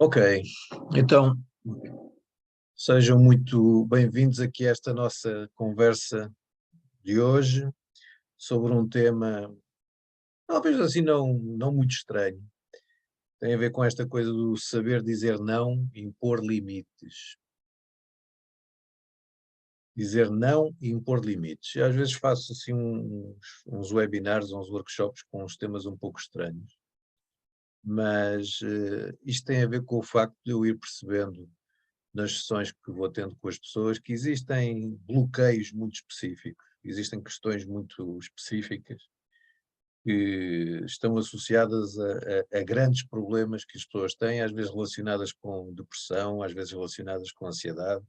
Ok, então sejam muito bem-vindos aqui a esta nossa conversa de hoje sobre um tema, talvez assim não muito estranho. Tem a ver com esta coisa do saber dizer não, impor limites. Dizer não e impor limites. Eu, às vezes faço assim uns webinars, uns workshops com uns temas um pouco estranhos, mas isto tem a ver com o facto de eu ir percebendo nas sessões que vou tendo com as pessoas, que existem bloqueios muito específicos, existem questões muito específicas que estão associadas a grandes problemas que as pessoas têm, às vezes relacionadas com depressão, às vezes relacionadas com ansiedade,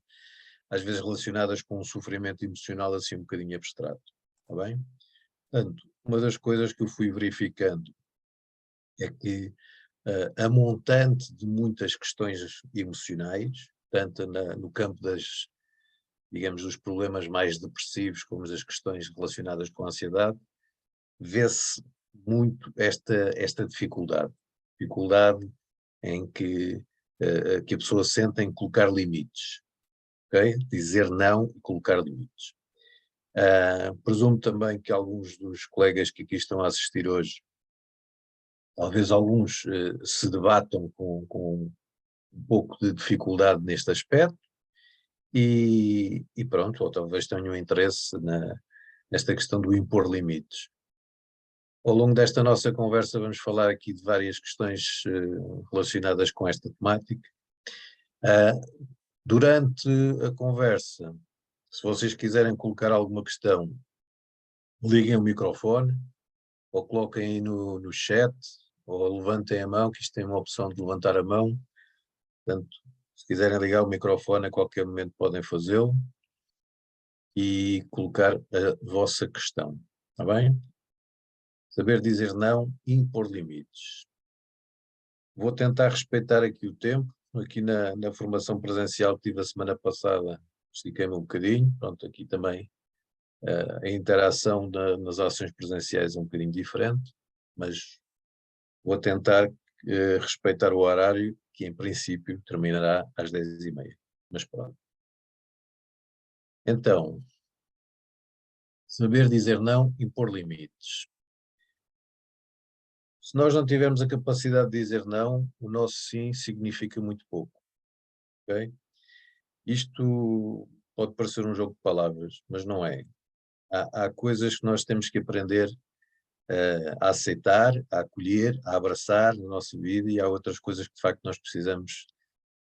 às vezes relacionadas com um sofrimento emocional assim um bocadinho abstrato, está bem? Portanto, uma das coisas que eu fui verificando é que a montante de muitas questões emocionais, tanto no campo das, digamos, dos problemas mais depressivos, como das questões relacionadas com a ansiedade, vê-se muito esta dificuldade em que a pessoa sente em colocar limites, ok? Dizer não e colocar limites. Presumo também que alguns dos colegas que aqui estão a assistir hoje, talvez alguns se debatam com um pouco de dificuldade neste aspecto e pronto, ou talvez tenham interesse nesta questão do impor limites. Ao longo desta nossa conversa vamos falar aqui de várias questões relacionadas com esta temática. Durante a conversa, se vocês quiserem colocar alguma questão, liguem o microfone, ou coloquem aí no chat, ou levantem a mão, que isto tem uma opção de levantar a mão. Portanto, se quiserem ligar o microfone a qualquer momento podem fazê-lo e colocar a vossa questão, está bem? Saber dizer não e impor limites. Vou tentar respeitar aqui o tempo. Aqui na formação presencial que tive a semana passada, estiquei-me um bocadinho. Pronto, aqui também a interação nas ações presenciais é um bocadinho diferente, mas vou tentar respeitar o horário, que em princípio terminará às 10h30. Mas pronto. Então, saber dizer não, impor limites. Se nós não tivermos a capacidade de dizer não, o nosso sim significa muito pouco, ok? Isto pode parecer um jogo de palavras, mas não é. Há coisas que nós temos que aprender a aceitar, a acolher, a abraçar na nossa vida e há outras coisas que de facto nós precisamos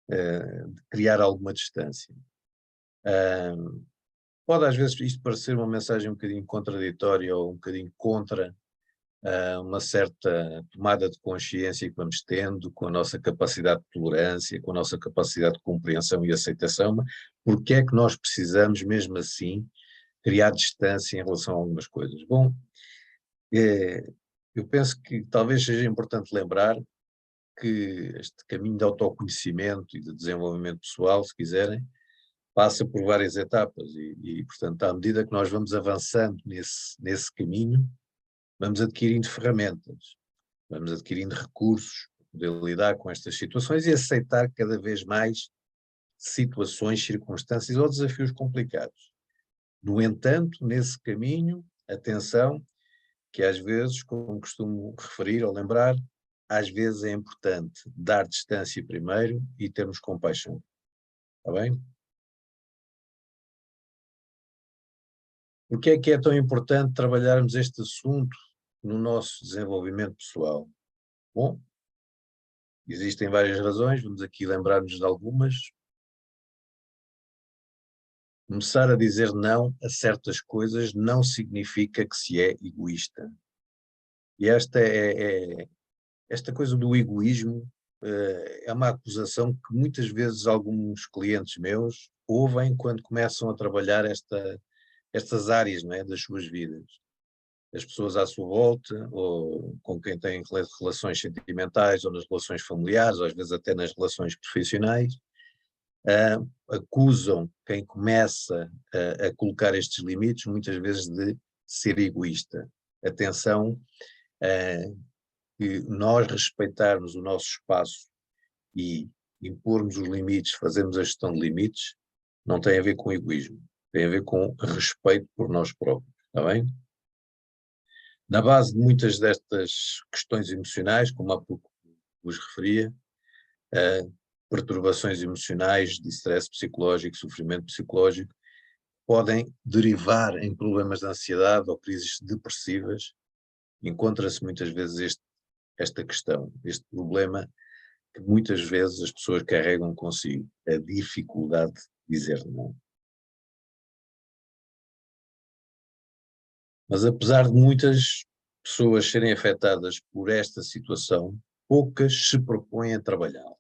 de criar alguma distância. Pode às vezes isto parecer uma mensagem um bocadinho contraditória ou um bocadinho contra uma certa tomada de consciência que vamos tendo com a nossa capacidade de tolerância, com a nossa capacidade de compreensão e aceitação, mas porque é que nós precisamos mesmo assim criar distância em relação a algumas coisas? Bom, eu penso que talvez seja importante lembrar que este caminho de autoconhecimento e de desenvolvimento pessoal, se quiserem, passa por várias etapas portanto, à medida que nós vamos avançando nesse caminho, vamos adquirindo ferramentas, vamos adquirindo recursos para poder lidar com estas situações e aceitar cada vez mais situações, circunstâncias ou desafios complicados. No entanto, nesse caminho, atenção, que às vezes, como costumo referir ou lembrar, às vezes é importante dar distância primeiro e termos compaixão. Está bem? Por que é tão importante trabalharmos este assunto no nosso desenvolvimento pessoal? Bom, existem várias razões, vamos aqui lembrar-nos de algumas. Começar a dizer não a certas coisas não significa que se é egoísta. E esta coisa do egoísmo é uma acusação que muitas vezes alguns clientes meus ouvem quando começam a trabalhar estas áreas, não é, das suas vidas. As pessoas à sua volta, ou com quem têm relações sentimentais, ou nas relações familiares, ou às vezes até nas relações profissionais, acusam quem começa a colocar estes limites, muitas vezes de ser egoísta. Atenção, que nós respeitarmos o nosso espaço e impormos os limites, fazemos a gestão de limites, não tem a ver com egoísmo, tem a ver com respeito por nós próprios, está bem? Na base de muitas destas questões emocionais, como há pouco vos referia, perturbações emocionais, de stress psicológico, sofrimento psicológico, podem derivar em problemas de ansiedade ou crises depressivas. Encontra-se muitas vezes esta questão, este problema que muitas vezes as pessoas carregam consigo, a dificuldade de dizer não. Mas apesar de muitas pessoas serem afetadas por esta situação, poucas se propõem a trabalhá-la,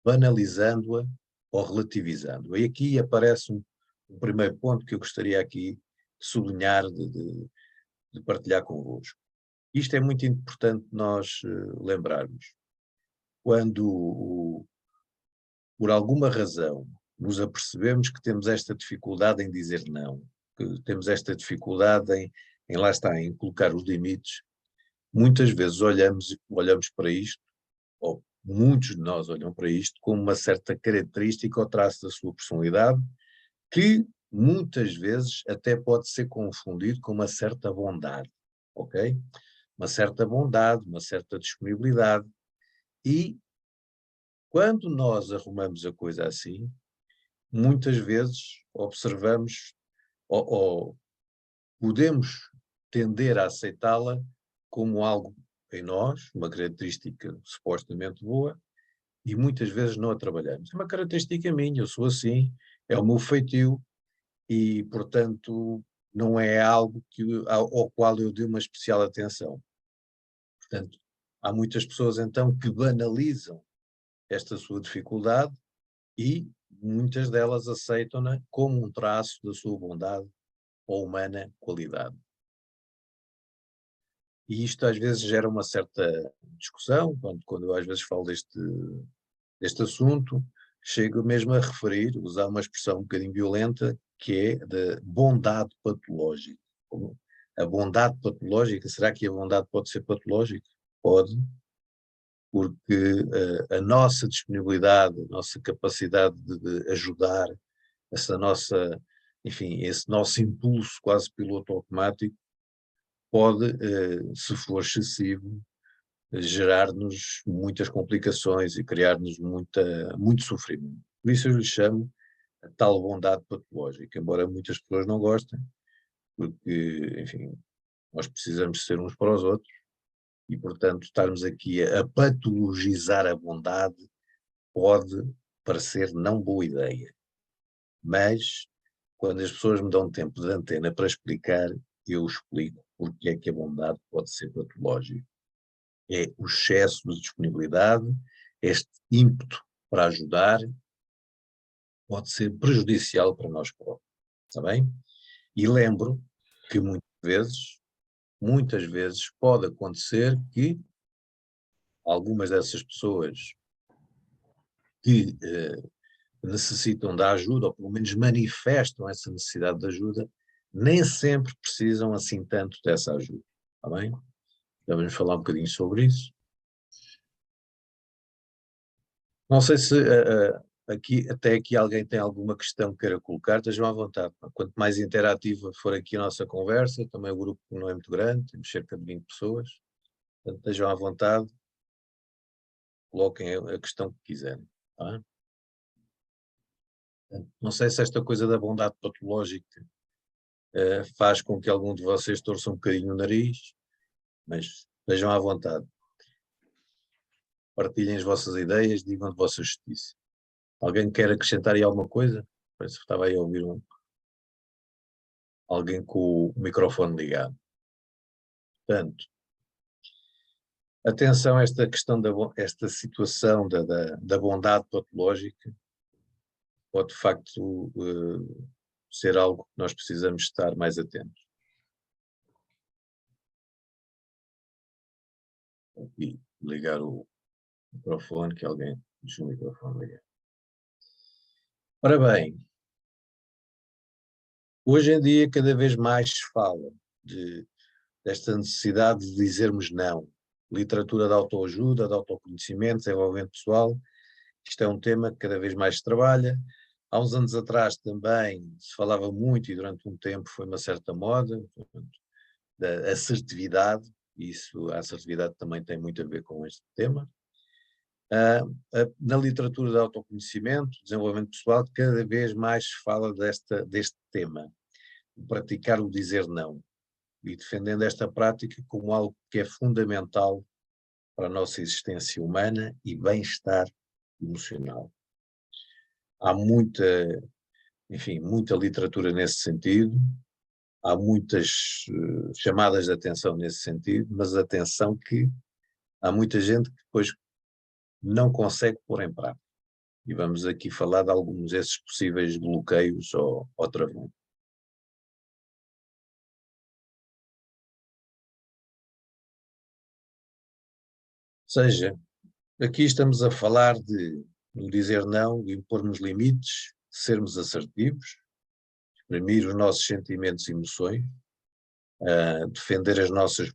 banalizando-a ou relativizando-a. E aqui aparece um primeiro ponto que eu gostaria aqui de sublinhar, de partilhar convosco. Isto é muito importante nós lembrarmos. Quando, por alguma razão, nos apercebemos que temos esta dificuldade em dizer não, que temos esta dificuldade em lá está, em colocar os limites, muitas vezes olhamos para isto, ou muitos de nós olham para isto, como uma certa característica ou traço da sua personalidade, que muitas vezes até pode ser confundido com uma certa bondade, ok? Uma certa bondade, uma certa disponibilidade. E quando nós arrumamos a coisa assim, muitas vezes observamos ou podemos tender a aceitá-la como algo em nós, uma característica supostamente boa, e muitas vezes não a trabalhamos. É uma característica minha, eu sou assim, é o meu feitio, e, portanto, não é algo ao qual eu dê uma especial atenção. Portanto, há muitas pessoas então que banalizam esta sua dificuldade e muitas delas aceitam-na como um traço da sua bondade ou humana qualidade. E isto às vezes gera uma certa discussão, quando eu às vezes falo deste assunto, chego mesmo a referir, usar uma expressão um bocadinho violenta, que é de bondade patológica. A bondade patológica, será que a bondade pode ser patológica? Pode, porque a nossa disponibilidade, a nossa capacidade de ajudar, essa nossa, enfim, esse nosso impulso quase piloto automático, pode, se for excessivo, gerar-nos muitas complicações e criar-nos muito sofrimento. Por isso eu lhe chamo a tal bondade patológica, embora muitas pessoas não gostem, porque, enfim, nós precisamos ser uns para os outros e, portanto, estarmos aqui a patologizar a bondade pode parecer não boa ideia, mas quando as pessoas me dão tempo de antena para explicar, eu explico porque é que a bondade pode ser patológica. É o excesso de disponibilidade, este ímpeto para ajudar, pode ser prejudicial para nós próprios, está bem? E lembro que muitas vezes pode acontecer que algumas dessas pessoas que necessitam da ajuda, ou pelo menos manifestam essa necessidade de ajuda, nem sempre precisam assim tanto dessa ajuda, está bem? Já vamos falar um bocadinho sobre isso. Não sei se até aqui alguém tem alguma questão que queira colocar, estejam à vontade. Quanto mais interativa for aqui a nossa conversa, também o grupo não é muito grande, temos cerca de 20 pessoas, portanto estejam à vontade, coloquem a questão que quiserem. Tá? Não sei se esta coisa da bondade patológica faz com que algum de vocês torça um bocadinho o nariz, mas estejam à vontade. Partilhem as vossas ideias, digam de vossa justiça. Alguém quer acrescentar aí alguma coisa? Parece que estava aí a ouvir alguém com o microfone ligado. Portanto, atenção a esta questão, esta situação da bondade patológica pode de facto ser algo que nós precisamos estar mais atentos. E ligar o microfone, que alguém deixou o microfone ligado. Ora bem, hoje em dia cada vez mais se fala desta necessidade de dizermos não. Literatura de autoajuda, de autoconhecimento, desenvolvimento pessoal, Isto é um tema que cada vez mais se trabalha. Há uns anos atrás também se falava muito, e durante um tempo foi uma certa moda, da assertividade. Isso, a assertividade também tem muito a ver com este tema. Na literatura de autoconhecimento, desenvolvimento pessoal, cada vez mais se fala deste tema, praticar o dizer não, e defendendo esta prática como algo que é fundamental para a nossa existência humana e bem-estar emocional. Há muita literatura nesse sentido, há muitas chamadas de atenção nesse sentido, mas atenção que há muita gente que depois não consegue pôr em prática. E vamos aqui falar de alguns desses possíveis bloqueios ao travão. Ou seja, aqui estamos a falar de dizer não, de impormos limites, sermos assertivos, exprimir os nossos sentimentos e emoções, defender as nossas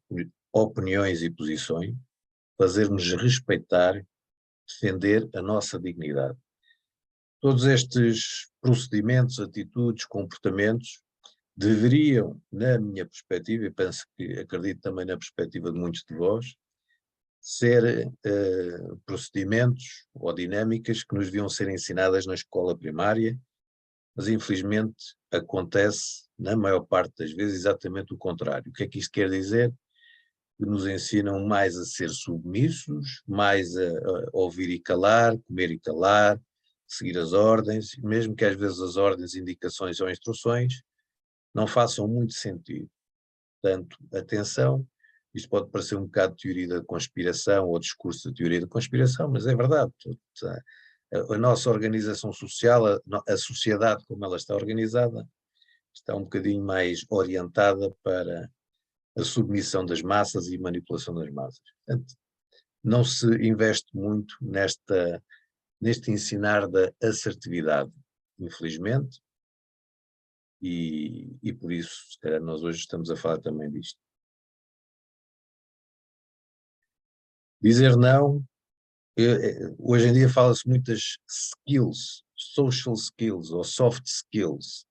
opiniões e posições, fazermos respeitar, defender a nossa dignidade. Todos estes procedimentos, atitudes, comportamentos deveriam, na minha perspectiva, e penso que acredito também na perspectiva de muitos de vós, ser procedimentos ou dinâmicas que nos deviam ser ensinadas na escola primária, mas infelizmente acontece, na maior parte das vezes, exatamente o contrário. O que é que isto quer dizer? Que nos ensinam mais a ser submissos, mais a ouvir e calar, comer e calar, seguir as ordens, mesmo que às vezes as ordens, indicações ou instruções não façam muito sentido. Portanto, atenção, isto pode parecer um bocado de teoria da conspiração ou discurso de teoria da conspiração, mas é verdade. A nossa organização social, a sociedade como ela está organizada, está um bocadinho mais orientada para a submissão das massas e manipulação das massas. Portanto, não se investe muito neste ensinar da assertividade, infelizmente, e por isso, se calhar, nós hoje estamos a falar também disto. Dizer não, hoje em dia fala-se muitas skills, social skills ou soft skills.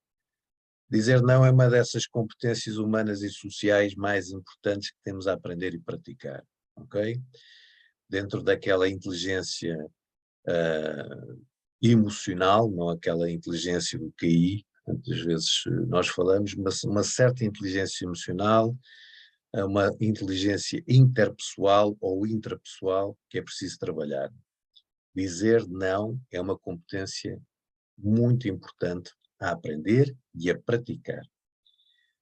Dizer não é uma dessas competências humanas e sociais mais importantes que temos a aprender e praticar, ok? Dentro daquela inteligência emocional, não aquela inteligência do QI, muitas vezes nós falamos, mas uma certa inteligência emocional, uma inteligência interpessoal ou intrapessoal que é preciso trabalhar. Dizer não é uma competência muito importante a aprender e a praticar.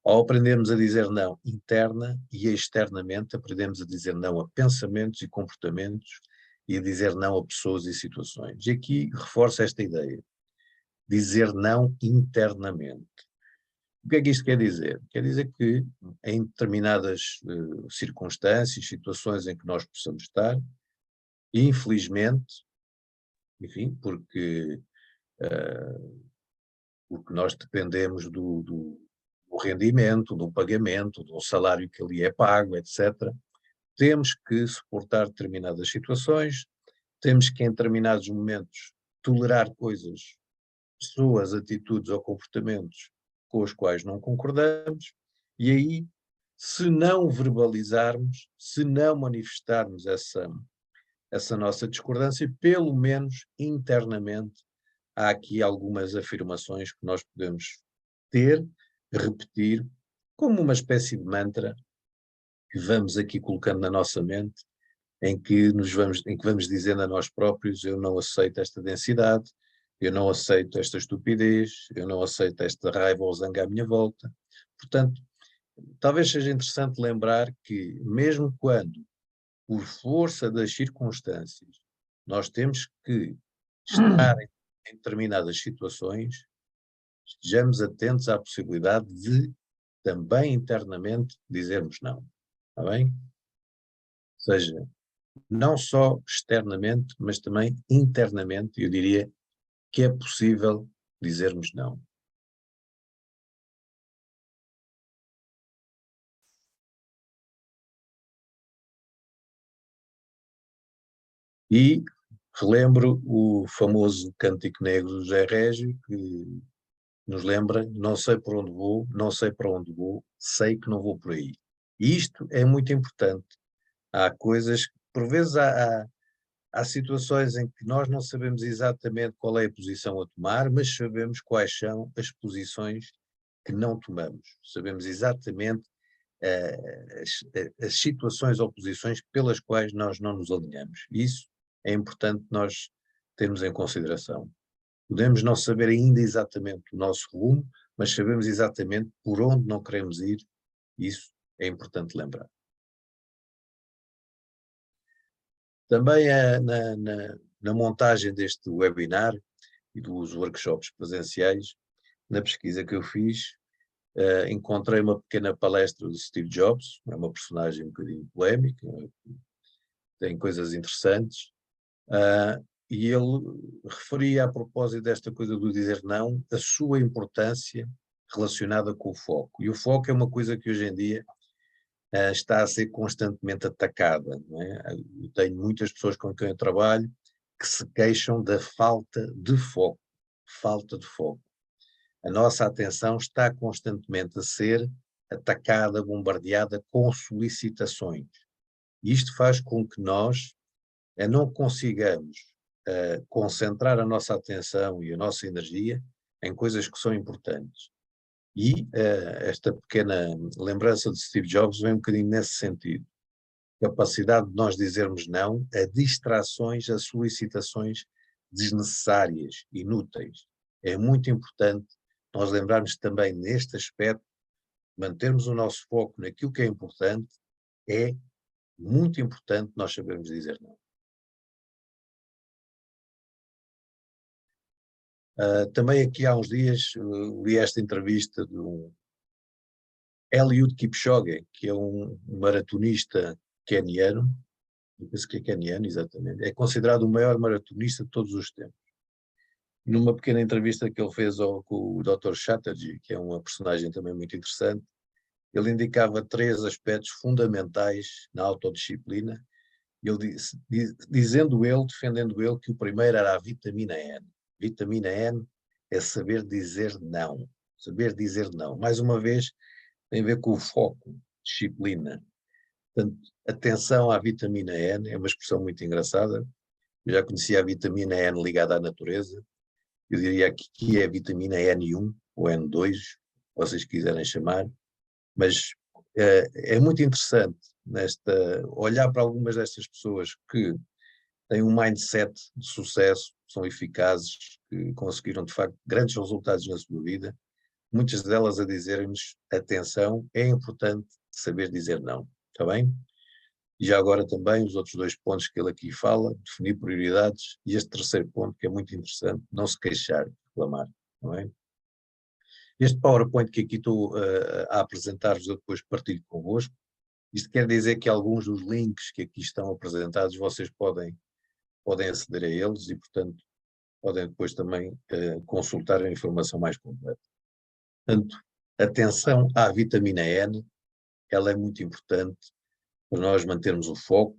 Ao aprendermos a dizer não interna e externamente, aprendemos a dizer não a pensamentos e comportamentos e a dizer não a pessoas e situações. E aqui reforço esta ideia. Dizer não internamente. O que é que isto quer dizer? Quer dizer que em determinadas circunstâncias, situações em que nós possamos estar, infelizmente, enfim, porque nós dependemos do rendimento, do pagamento, do salário que ali é pago, etc. Temos que suportar determinadas situações, temos que em determinados momentos tolerar coisas, pessoas, atitudes ou comportamentos com os quais não concordamos, e aí, se não verbalizarmos, se não manifestarmos essa nossa discordância, pelo menos internamente, há aqui algumas afirmações que nós podemos ter, repetir, como uma espécie de mantra que vamos aqui colocando na nossa mente, em que vamos dizendo a nós próprios: eu não aceito esta densidade, eu não aceito esta estupidez, eu não aceito esta raiva ou zanga à minha volta. Portanto, talvez seja interessante lembrar que, mesmo quando, por força das circunstâncias, nós temos que estar em determinadas situações, estejamos atentos à possibilidade de também internamente dizermos não. Está bem? Ou seja, não só externamente, mas também internamente, eu diria que é possível dizermos não. E relembro o famoso Cântico Negro do José Régio, que nos lembra: não sei por onde vou, não sei para onde vou, sei que não vou por aí. E isto é muito importante. Há coisas, por vezes há situações em que nós não sabemos exatamente qual é a posição a tomar, mas sabemos quais são as posições que não tomamos. Sabemos exatamente as situações ou posições pelas quais nós não nos alinhamos. Isso é importante nós termos em consideração. Podemos não saber ainda exatamente o nosso rumo, mas sabemos exatamente por onde não queremos ir. Isso é importante lembrar. Também na montagem deste webinar e dos workshops presenciais, na pesquisa que eu fiz, encontrei uma pequena palestra do Steve Jobs, é uma personagem um bocadinho polémica, tem coisas interessantes, e ele referia a propósito desta coisa do dizer não, a sua importância relacionada com o foco. E o foco é uma coisa que hoje em dia está a ser constantemente atacada. Não é? Eu tenho muitas pessoas com quem eu trabalho que se queixam da falta de foco. Falta de foco. A nossa atenção está constantemente a ser atacada, bombardeada com solicitações. Isto faz com que nós não consigamos concentrar a nossa atenção e a nossa energia em coisas que são importantes. E esta pequena lembrança de Steve Jobs vem um bocadinho nesse sentido. Capacidade de nós dizermos não a distrações, a solicitações desnecessárias, inúteis. É muito importante nós lembrarmos também neste aspecto, mantermos o nosso foco naquilo que é importante, é muito importante nós sabermos dizer não. Também aqui há uns dias li esta entrevista de um Eliud Kipchoge, que é um maratonista queniano, eu penso que é queniano, exatamente, é considerado o maior maratonista de todos os tempos. Numa pequena entrevista que ele fez com o Dr. Chatterjee, que é uma personagem também muito interessante, ele indicava 3 aspectos fundamentais na autodisciplina, e ele dizendo ele, defendendo ele, que o primeiro era a vitamina N. Vitamina N é saber dizer não. Saber dizer não. Mais uma vez, tem a ver com o foco, disciplina. Portanto, atenção à vitamina N, é uma expressão muito engraçada. Eu já conhecia a vitamina N ligada à natureza. Eu diria que aqui é a vitamina N1 ou N2, vocês quiserem chamar, mas é muito interessante olhar para algumas destas pessoas que têm um mindset de sucesso, são eficazes, que conseguiram de facto grandes resultados na sua vida, muitas delas a dizerem-nos: atenção, é importante saber dizer não, está bem? E já agora também os outros 2 pontos que ele aqui fala, definir prioridades, e este terceiro ponto que é muito interessante, não se queixar, reclamar, não é? Este PowerPoint que aqui estou a apresentar-vos, eu depois partilho convosco. Isto quer dizer que alguns dos links que aqui estão apresentados, vocês podem aceder a eles e, portanto, podem depois também consultar a informação mais completa. Portanto, atenção à vitamina N, ela é muito importante para nós mantermos o foco,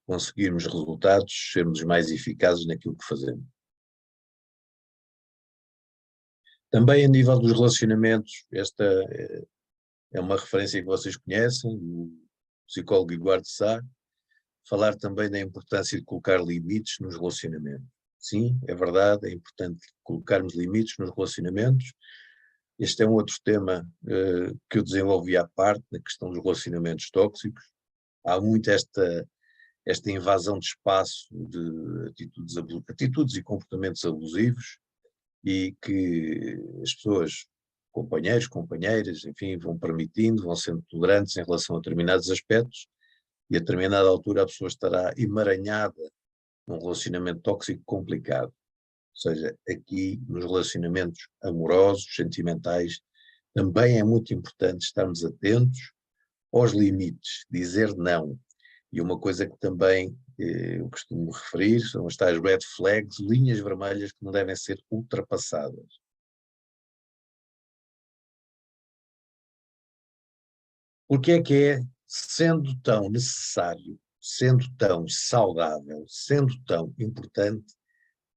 conseguirmos resultados, sermos mais eficazes naquilo que fazemos. Também a nível dos relacionamentos, esta é uma referência que vocês conhecem, o psicólogo Eduardo Sá, falar também da importância de colocar limites nos relacionamentos. Sim, é verdade, é importante colocarmos limites nos relacionamentos. Este é um outro tema que eu desenvolvi à parte, na questão dos relacionamentos tóxicos. Há muito esta invasão de espaço de atitudes e comportamentos abusivos, e que as pessoas, companheiros, companheiras, enfim, vão permitindo, vão sendo tolerantes em relação a determinados aspectos, e a determinada altura a pessoa estará emaranhada num relacionamento tóxico complicado. Ou seja, aqui nos relacionamentos amorosos, sentimentais, também é muito importante estarmos atentos aos limites, dizer não. E uma coisa que também eu costumo referir são as tais red flags, linhas vermelhas que não devem ser ultrapassadas. Porque é que é, sendo tão necessário sendo tão saudável, sendo tão importante,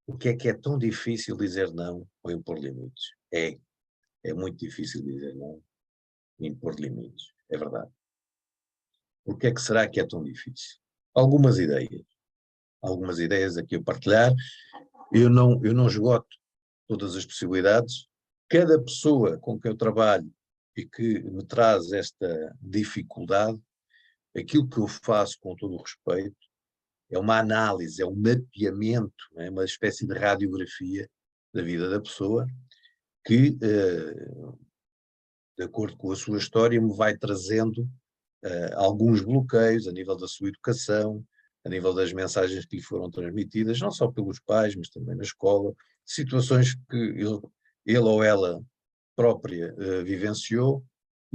o que é tão difícil dizer não ou impor limites? É muito difícil dizer não e impor limites, é verdade. Por que é que será que é tão difícil? Algumas ideias. Algumas ideias aqui a partilhar. Eu não esgoto todas as possibilidades. Cada pessoa com quem eu trabalho e que me traz esta dificuldade, aquilo que eu faço com todo o respeito, é uma análise, é um mapeamento, é uma espécie de radiografia da vida da pessoa que, de acordo com a sua história, me vai trazendo alguns bloqueios a nível da sua educação, a nível das mensagens que lhe foram transmitidas, não só pelos pais, mas também na escola, situações que ele ou ela própria vivenciou,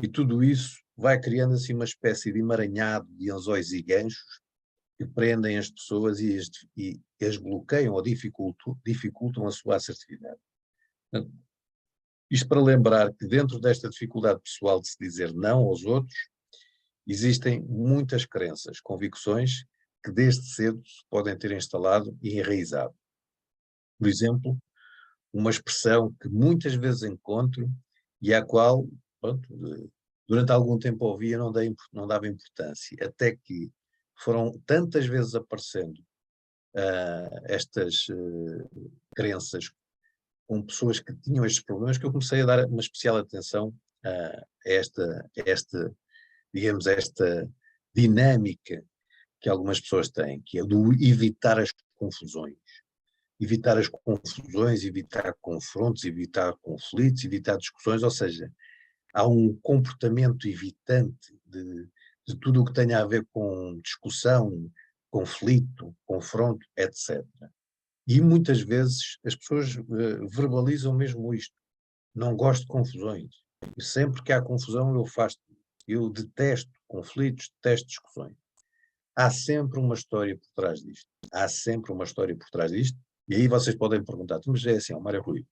e tudo isso vai criando assim uma espécie de emaranhado de anzóis e ganchos que prendem as pessoas e as bloqueiam ou dificultam a sua assertividade. Portanto, isto para lembrar que dentro desta dificuldade pessoal de se dizer não aos outros, existem muitas crenças, convicções que desde cedo se podem ter instalado e enraizado. Por exemplo, uma expressão que muitas vezes encontro e à qual, pronto, durante algum tempo ouvia, não dava importância, até que foram tantas vezes aparecendo estas crenças com pessoas que tinham estes problemas que eu comecei a dar uma especial atenção a esta, digamos, esta dinâmica que algumas pessoas têm, que é do evitar as confusões. Evitar as confusões, evitar confrontos, evitar conflitos, evitar discussões, ou seja, há um comportamento evitante de tudo o que tenha a ver com discussão, conflito, confronto, etc. E muitas vezes as pessoas verbalizam mesmo isto. Não gosto de confusões. E sempre que há confusão eu faço. Eu detesto conflitos, detesto discussões. Há sempre uma história por trás disto. Há sempre uma história por trás disto. E aí vocês podem perguntar, mas é assim, Mário Rui,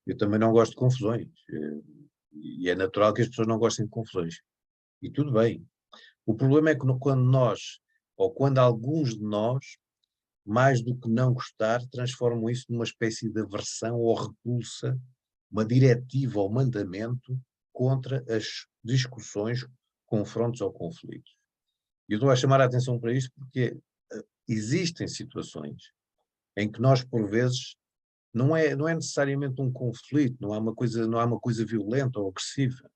eu também não gosto de confusões. E é natural que as pessoas não gostem de confusões. E tudo bem. O problema é que quando nós, ou quando alguns de nós, mais do que não gostar, transformam isso numa espécie de aversão ou repulsa, uma diretiva ou mandamento contra as discussões, confrontos ou conflitos. E eu estou a chamar a atenção para isto porque existem situações em que nós, por vezes, não é necessariamente um conflito, não há uma coisa violenta ou agressiva,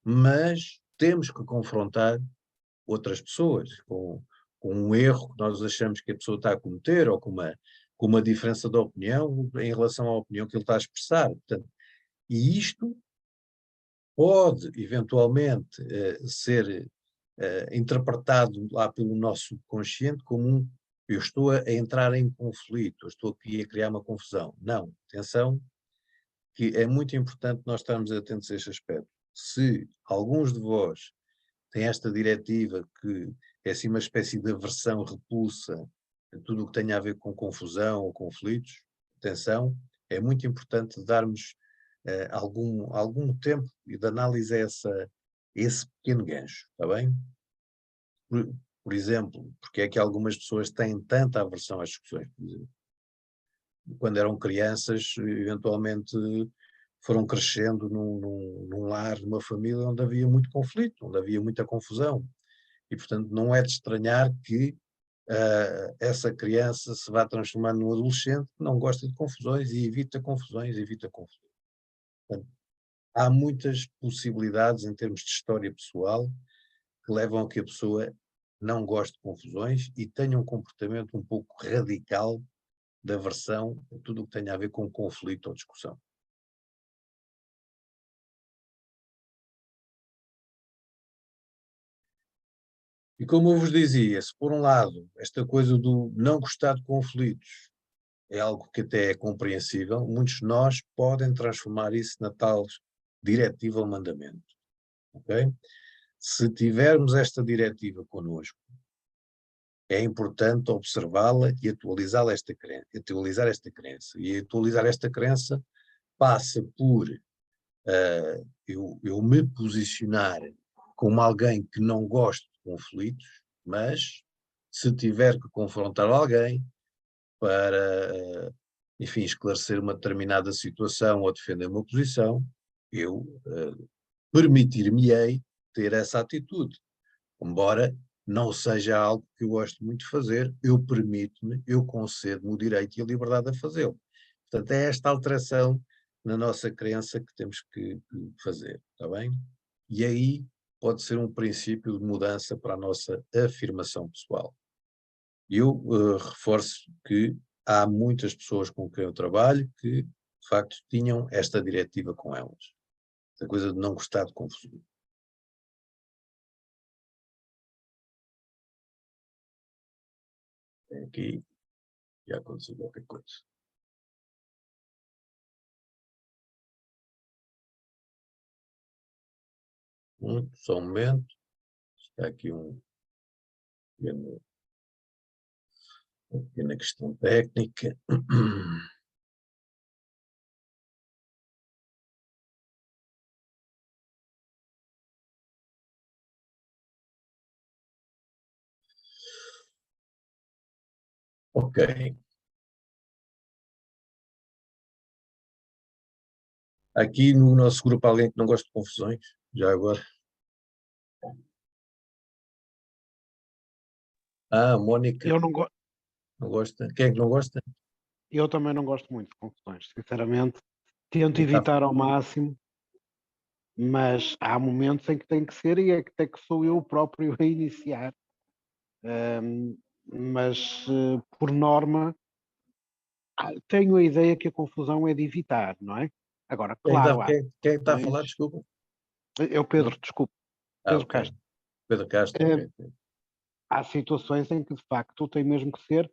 mas temos que confrontar outras pessoas com um erro que nós achamos que a pessoa está a cometer ou com uma diferença de opinião em relação à opinião que ele está a expressar. Portanto, e isto pode, eventualmente, ser interpretado lá pelo nosso subconsciente como eu estou a entrar em conflito, eu estou aqui a criar uma confusão. Não, atenção, que é muito importante nós estarmos atentos a este aspecto. Se alguns de vós têm esta diretiva que é assim uma espécie de aversão, repulsa, a tudo o que tenha a ver com confusão ou conflitos, atenção, é muito importante darmos algum tempo de análise esse pequeno gancho, está bem? Por, por exemplo, porque é que algumas pessoas têm tanta aversão às discussões? Por exemplo, quando eram crianças, eventualmente foram crescendo num lar, numa família onde havia muito conflito, onde havia muita confusão. E, portanto, não é de estranhar que essa criança se vá transformar num adolescente que não gosta de confusões e evita confusões, evita conflitos. Portanto, há muitas possibilidades em termos de história pessoal que levam a que a pessoa não goste de confusões e tenha um comportamento um pouco radical de aversão a tudo o que tenha a ver com conflito ou discussão. E como eu vos dizia, se por um lado esta coisa do não gostar de conflitos é algo que até é compreensível, muitos de nós podem transformar isso na tal diretiva ou mandamento, ok? Se tivermos esta diretiva connosco, é importante observá-la e atualizar esta crença. E atualizar esta crença passa por eu me posicionar como alguém que não gosta de conflitos, mas Se tiver que confrontar alguém para, enfim, esclarecer uma determinada situação ou defender uma posição, eu permitir-me-ei ter essa atitude. Embora não seja algo que eu gosto muito de fazer, eu permito-me, eu concedo-me o direito e a liberdade a fazê-lo. Portanto, é esta alteração na nossa crença que temos que fazer, está bem? E aí pode ser um princípio de mudança para a nossa afirmação pessoal. Eu reforço que há muitas pessoas com quem eu trabalho que, de facto, tinham esta diretiva com elas. A coisa de não gostar de confusão. Aqui já aconteceu qualquer coisa. Só um momento. Está aqui uma pequena questão técnica. Ok. Aqui no nosso grupo há alguém que não gosta de confusões, já agora. Ah, Mónica, Eu, não go não gosta. Quem é que não gosta? eu também não gosto muito de confusões, sinceramente. Tento Quem está, evitar ao máximo, mas há momentos em que tem que ser e até que sou eu próprio a iniciar. Mas, por norma, tenho a ideia que a confusão é de evitar, não é? Agora, quem está, claro, há quem está a falar, situações. desculpa? É o Não? Pedro, desculpe, Ah, Pedro ok. Castro. Pedro Castro, Eh, ok. Há situações em que, de facto, tem mesmo que ser,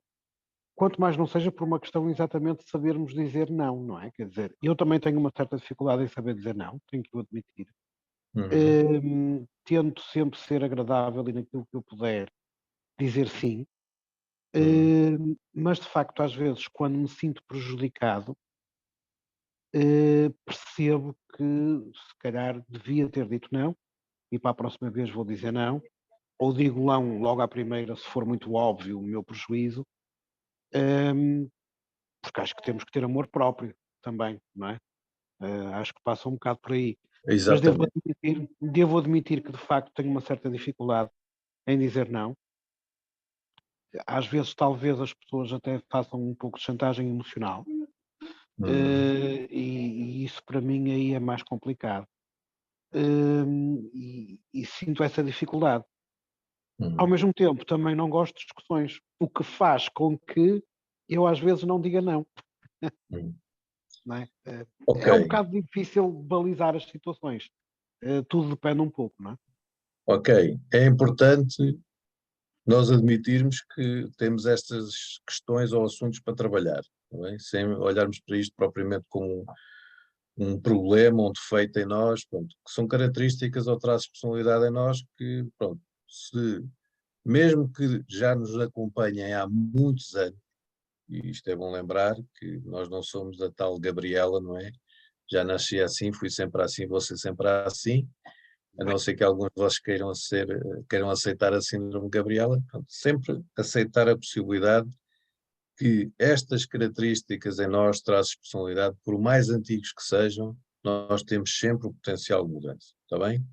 quanto mais não seja por uma questão exatamente de sabermos dizer não é? Quer dizer, eu também tenho uma certa dificuldade em saber dizer não, tenho que o admitir. Uhum, Tento sempre ser agradável e naquilo que eu puder dizer sim, uhum, mas de facto às vezes quando me sinto prejudicado, percebo que se calhar devia ter dito não e para a próxima vez vou dizer não, ou digo não logo à primeira se for muito óbvio o meu prejuízo, hum, porque acho que temos que ter amor próprio também, não é? Acho que passa um bocado por aí. Mas exatamente. devo admitir que de facto tenho uma certa dificuldade em dizer não. Às vezes, talvez as pessoas até façam um pouco de chantagem emocional, Uhum, e isso para mim aí é mais complicado. E sinto essa dificuldade. Ao uhum, mesmo tempo, também não gosto de discussões, o que faz com que eu às vezes não diga não, uhum. não é? Ok, É um bocado difícil balizar as situações. Tudo depende um pouco, não é? ok. É importante nós admitirmos que temos estas questões ou assuntos para trabalhar, não é? Sem olharmos para isto propriamente como um problema, um defeito em nós, pronto, que são características ou traços de personalidade em nós que, pronto, se, mesmo que já nos acompanhem há muitos anos, e isto é bom lembrar que nós não somos a tal Gabriela, não é? Já nasci assim, fui sempre assim, vou ser sempre assim, a não ser que alguns de vós queiram aceitar a síndrome de Gabriela, pronto, sempre aceitar a possibilidade que estas características em nós, traços de personalidade, por mais antigos que sejam, nós temos sempre o potencial de mudança, está bem?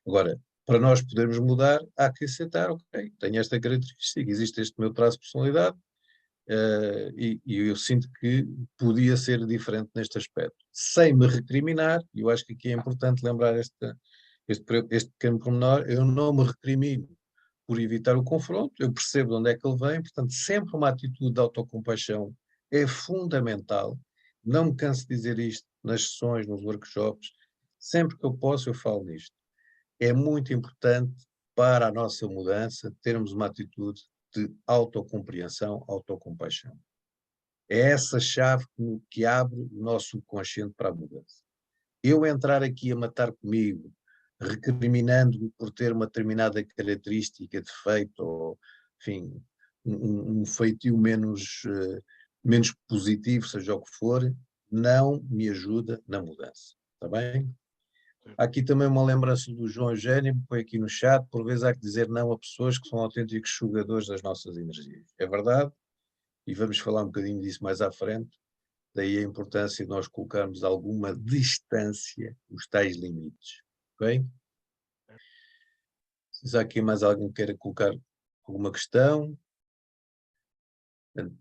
Agora, para nós podermos mudar, há que aceitar, ok, tenho esta característica, existe este meu traço de personalidade, e eu sinto que podia ser diferente neste aspecto, sem me recriminar, e eu acho que aqui é importante lembrar este pequeno pormenor, eu não me recrimino por evitar o confronto, eu percebo de onde é que ele vem, portanto, sempre uma atitude de autocompaixão é fundamental. Não me canso de dizer isto nas sessões, nos workshops, sempre que eu posso eu falo nisto. É muito importante para a nossa mudança termos uma atitude de autocompreensão, autocompaixão. É essa chave que abre o nosso subconsciente para a mudança. Eu entrar aqui a matar comigo, recriminando-me por ter uma determinada característica, defeito, ou, enfim, um feitio menos positivo, seja o que for, não me ajuda na mudança. Está bem? Há aqui também uma lembrança do João Eugénio, que foi aqui no chat, por vezes há que dizer não a pessoas que são autênticos sugadores das nossas energias. É verdade, e vamos falar um bocadinho disso mais à frente, daí a importância de nós colocarmos alguma distância, os tais limites, ok? Se há aqui mais alguém que queira colocar alguma questão.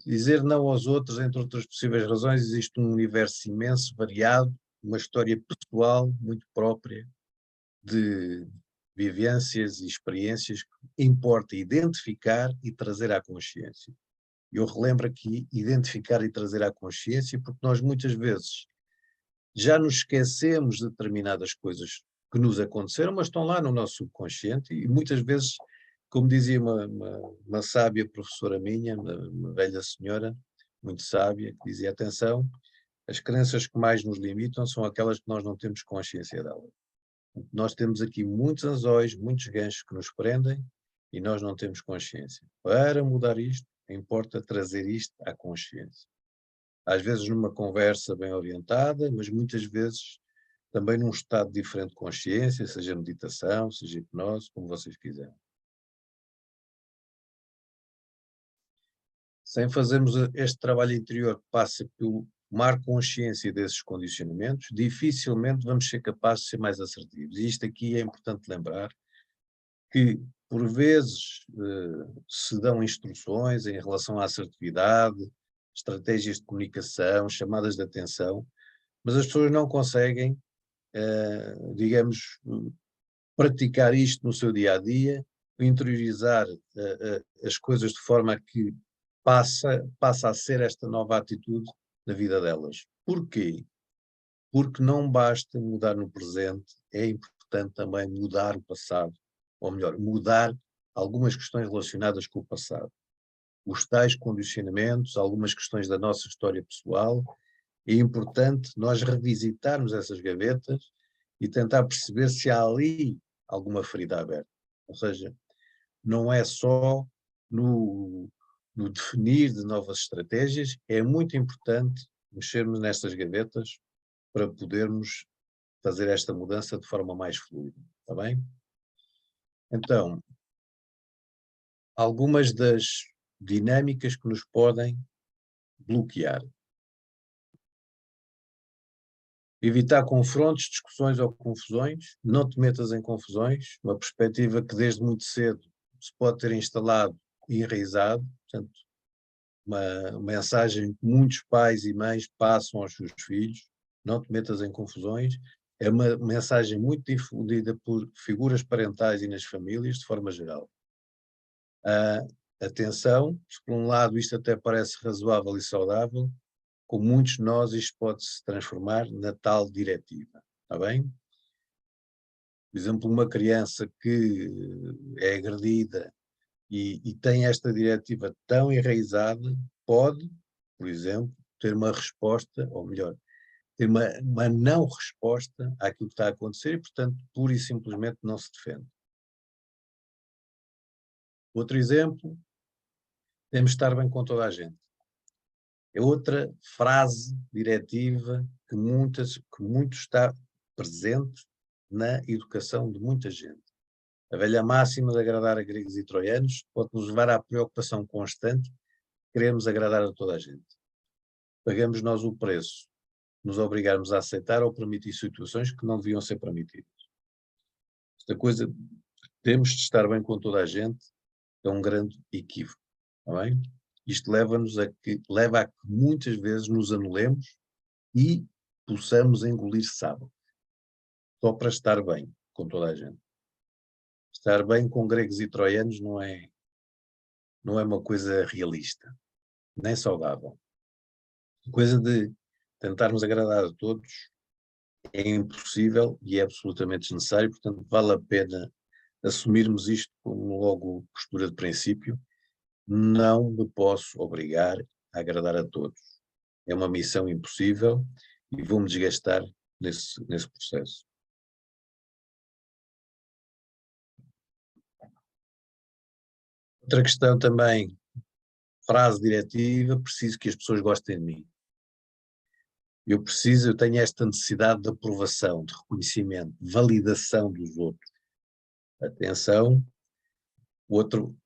Dizer não aos outros, entre outras possíveis razões, existe um universo imenso, variado, uma história pessoal muito própria de vivências e experiências que importa identificar e trazer à consciência. Eu relembro aqui identificar e trazer à consciência, porque nós muitas vezes já nos esquecemos de determinadas coisas que nos aconteceram, mas estão lá no nosso subconsciente e muitas vezes, como dizia uma sábia professora minha, uma velha senhora, muito sábia, que dizia, atenção, as crenças que mais nos limitam são aquelas que nós não temos consciência delas. Nós temos aqui muitos anzóis, muitos ganchos que nos prendem e nós não temos consciência. Para mudar isto, importa trazer isto à consciência. Às vezes numa conversa bem orientada, mas muitas vezes também num estado diferente de consciência, seja meditação, seja hipnose, como vocês quiserem. Sem fazermos este trabalho interior que passa pelo tomar consciência desses condicionamentos, dificilmente vamos ser capazes de ser mais assertivos. E isto aqui é importante lembrar que, por vezes, se dão instruções em relação à assertividade, estratégias de comunicação, chamadas de atenção, mas as pessoas não conseguem, digamos, praticar isto no seu dia a dia, interiorizar as coisas de forma a que passa a ser esta nova atitude na vida delas. Porquê? Porque não basta mudar no presente, é importante também mudar o passado, ou melhor, mudar algumas questões relacionadas com o passado. Os tais condicionamentos, algumas questões da nossa história pessoal, é importante nós revisitarmos essas gavetas e tentar perceber se há ali alguma ferida aberta. Ou seja, não é só no definir de novas estratégias, é muito importante mexermos nestas gavetas para podermos fazer esta mudança de forma mais fluida, está bem? Então, algumas das dinâmicas que nos podem bloquear. Evitar confrontos, discussões ou confusões, não te metas em confusões, uma perspectiva que desde muito cedo se pode ter instalado e enraizado, portanto, uma mensagem que muitos pais e mães passam aos seus filhos, não te metas em confusões, é uma mensagem muito difundida por figuras parentais e nas famílias, de forma geral. Atenção, se por um lado isto até parece razoável e saudável, com muitos de nós isto pode se transformar na tal diretiva, está bem? Por exemplo, uma criança que é agredida e tem esta diretiva tão enraizada, pode, por exemplo, ter uma resposta, ou melhor, ter uma não resposta àquilo que está a acontecer e, portanto, pura e simplesmente não se defende. Outro exemplo, temos de estar bem com toda a gente. É outra frase diretiva que muito está presente na educação de muita gente. A velha máxima de agradar a gregos e troianos pode nos levar à preocupação constante de queremos agradar a toda a gente. Pagamos nós o preço, nos obrigarmos a aceitar ou permitir situações que não deviam ser permitidas. Esta coisa, temos de estar bem com toda a gente, é um grande equívoco, está bem? Isto leva a que muitas vezes nos anulemos e possamos engolir sábado, só para estar bem com toda a gente. Estar bem com gregos e troianos não é uma coisa realista, nem saudável. A coisa de tentarmos agradar a todos é impossível e é absolutamente desnecessário, portanto vale a pena assumirmos isto como logo postura de princípio. Não me posso obrigar a agradar a todos. É uma missão impossível e vou-me desgastar nesse processo. Outra questão também, frase diretiva, preciso que as pessoas gostem de mim. eu tenho esta necessidade de aprovação, de reconhecimento, de validação dos outros. Atenção, outro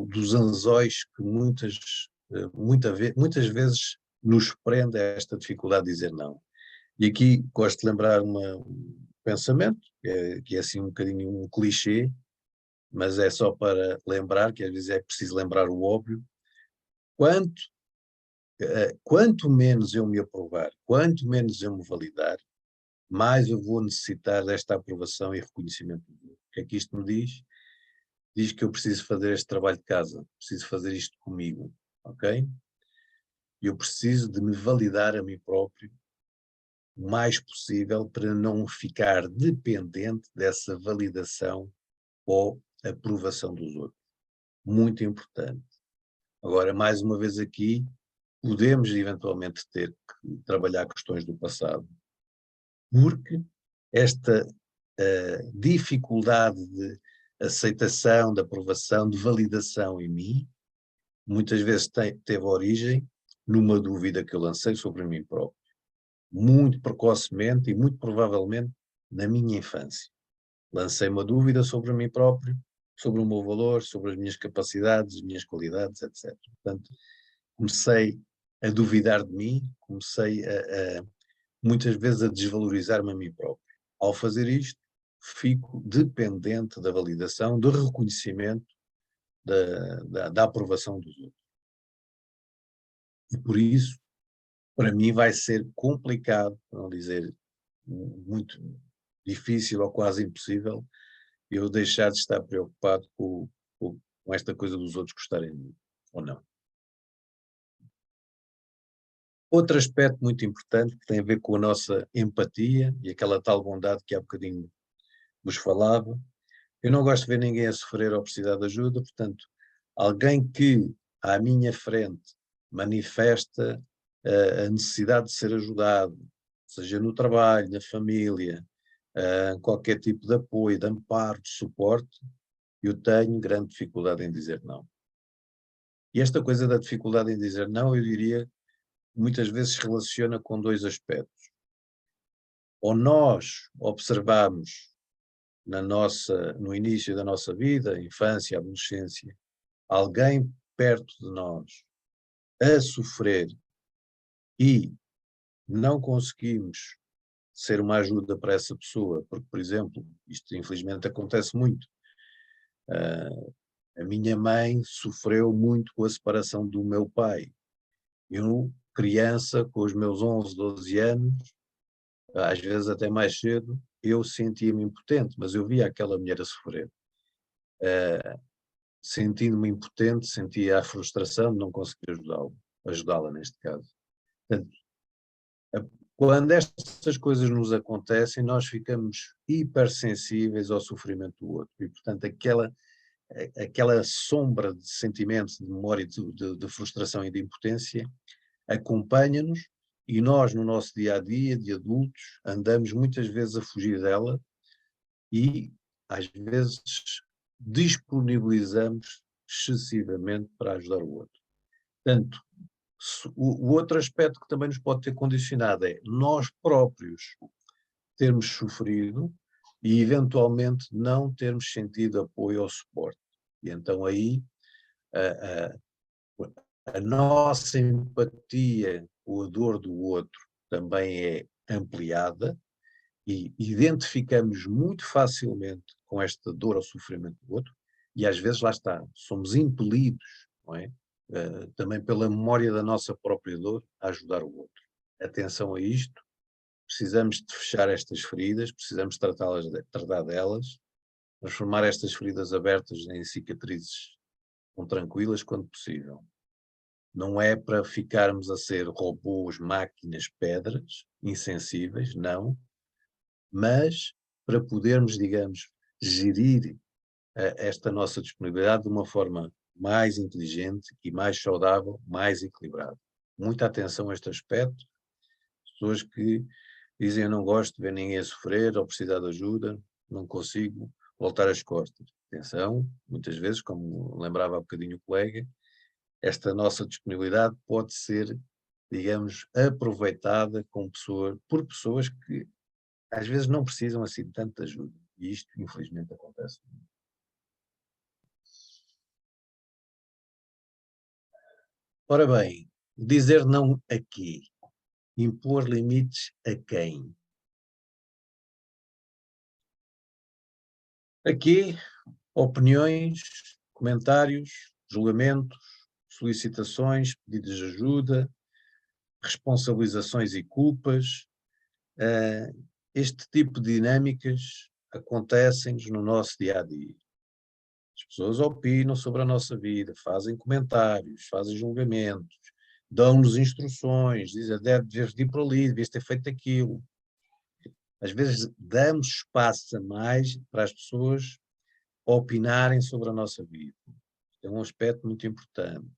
dos anzóis que muitas vezes nos prende a esta dificuldade de dizer não. E aqui gosto de lembrar um pensamento, que é assim um bocadinho um clichê, mas é só para lembrar, que às vezes é preciso lembrar o óbvio. Quanto menos eu me aprovar, quanto menos eu me validar, mais eu vou necessitar desta aprovação e reconhecimento. O que é que isto me diz? Diz que eu preciso fazer este trabalho de casa, preciso fazer isto comigo, ok? Eu preciso de me validar a mim próprio o mais possível para não ficar dependente dessa validação ou aprovação dos outros. Muito importante. Agora, mais uma vez aqui, podemos eventualmente ter que trabalhar questões do passado, porque esta dificuldade de aceitação, de aprovação, de validação em mim, muitas vezes teve origem numa dúvida que eu lancei sobre mim próprio, muito precocemente e muito provavelmente na minha infância. Lancei uma dúvida sobre mim próprio, sobre o meu valor, sobre as minhas capacidades, as minhas qualidades, etc. Portanto, comecei a duvidar de mim, comecei muitas vezes a desvalorizar-me a mim próprio. Ao fazer isto, fico dependente da validação, do reconhecimento, da aprovação dos outros. E por isso, para mim vai ser complicado, para não dizer muito difícil ou quase impossível, eu deixar de estar preocupado com esta coisa dos outros gostarem de mim, ou não. Outro aspecto muito importante que tem a ver com a nossa empatia e aquela tal bondade que há bocadinho vos falava. Eu não gosto de ver ninguém a sofrer ou precisar de ajuda, portanto, alguém que à minha frente manifesta a necessidade de ser ajudado, seja no trabalho, na família, qualquer tipo de apoio, de amparo, de suporte, eu tenho grande dificuldade em dizer não. E esta coisa da dificuldade em dizer não, eu diria, muitas vezes se relaciona com dois aspectos. Ou nós observamos no início da nossa vida, infância, adolescência, alguém perto de nós a sofrer e não conseguimos ser uma ajuda para essa pessoa, porque, por exemplo, isto infelizmente acontece muito. A minha mãe sofreu muito com a separação do meu pai. Eu, criança, com os meus 11, 12 anos, às vezes até mais cedo, eu sentia-me impotente, mas eu via aquela mulher a sofrer. Sentindo-me impotente, sentia a frustração de não conseguir ajudá-la neste caso. Portanto, quando estas coisas nos acontecem, nós ficamos hipersensíveis ao sofrimento do outro e, portanto, aquela sombra de sentimentos, de memória, de frustração e de impotência acompanha-nos e nós, no nosso dia-a-dia, de adultos, andamos muitas vezes a fugir dela e, às vezes, disponibilizamos excessivamente para ajudar o outro. Portanto, o outro aspecto que também nos pode ter condicionado é nós próprios termos sofrido e eventualmente não termos sentido apoio ou suporte. E então aí a nossa empatia com a dor do outro também é ampliada e identificamos muito facilmente com esta dor ou sofrimento do outro e às vezes lá está, somos impelidos, não é? Também pela memória da nossa própria dor a ajudar o outro. Atenção a isto, precisamos de fechar estas feridas, precisamos tratar delas, transformar estas feridas abertas em cicatrizes tranquilas quando possível. Não é para ficarmos a ser robôs, máquinas, pedras, insensíveis, não, mas para podermos, digamos, gerir esta nossa disponibilidade de uma forma mais inteligente e mais saudável, mais equilibrada. Muita atenção a este aspecto. Pessoas que dizem eu não gosto de ver ninguém a sofrer ou precisar de ajuda, não consigo voltar às costas. Atenção, muitas vezes, como lembrava há bocadinho o colega, esta nossa disponibilidade pode ser digamos, aproveitada por pessoas que às vezes não precisam assim de tanta ajuda. E isto, infelizmente, acontece. Ora bem, dizer não a quê? Impor limites a quem? Aqui, opiniões, comentários, julgamentos, solicitações, pedidos de ajuda, responsabilizações e culpas. Este tipo de dinâmicas acontecem-nos no nosso dia a dia. As pessoas opinam sobre a nossa vida, fazem comentários, fazem julgamentos, dão-nos instruções, dizem, deves ir por ali, devias ter feito aquilo. Às vezes damos espaço a mais para as pessoas opinarem sobre a nossa vida. É um aspecto muito importante.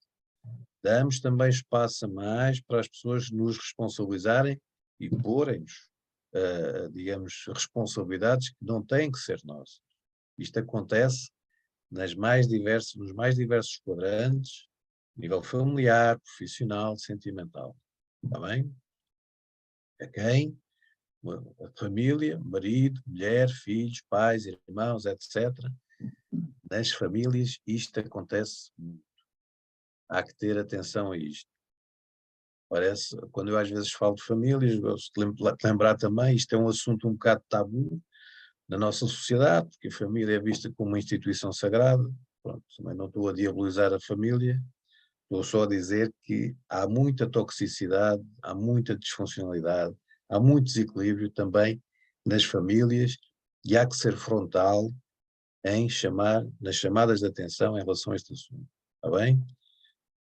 Damos também espaço a mais para as pessoas nos responsabilizarem e porem-nos, digamos, responsabilidades que não têm que ser nossas. Isto acontece nos mais diversos quadrantes, nível familiar, profissional, sentimental. Está bem? A quem? A família, marido, mulher, filhos, pais, irmãos, etc. Nas famílias isto acontece muito. Há que ter atenção a isto. Parece, quando eu às vezes falo de famílias, gosto de lembrar também, isto é um assunto um bocado tabu na nossa sociedade, porque a família é vista como uma instituição sagrada. Pronto, também não estou a diabolizar a família, estou só a dizer que há muita toxicidade, há muita disfuncionalidade, há muito desequilíbrio também nas famílias e há que ser frontal nas chamadas de atenção em relação a este assunto. Está bem?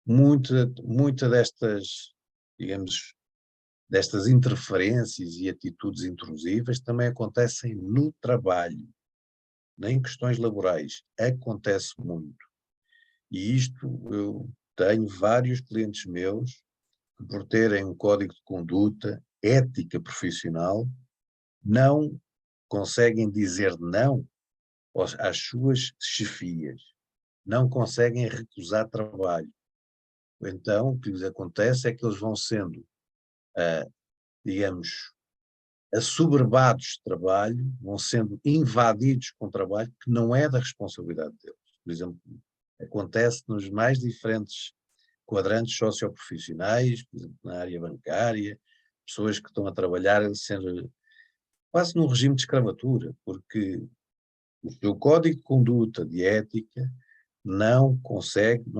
Muita destas, digamos, destas interferências e atitudes intrusivas também acontecem no trabalho, nem em questões laborais. Acontece muito. E isto, eu tenho vários clientes meus que, por terem um código de conduta, ética profissional, não conseguem dizer não às suas chefias, não conseguem recusar trabalho. Então, o que lhes acontece é que eles vão sendo, digamos, assoberbados de trabalho, vão sendo invadidos com trabalho que não é da responsabilidade deles. Por exemplo, acontece nos mais diferentes quadrantes socioprofissionais, por exemplo, na área bancária, pessoas que estão a trabalhar sendo quase num regime de escravatura, porque o seu código de conduta, de ética, não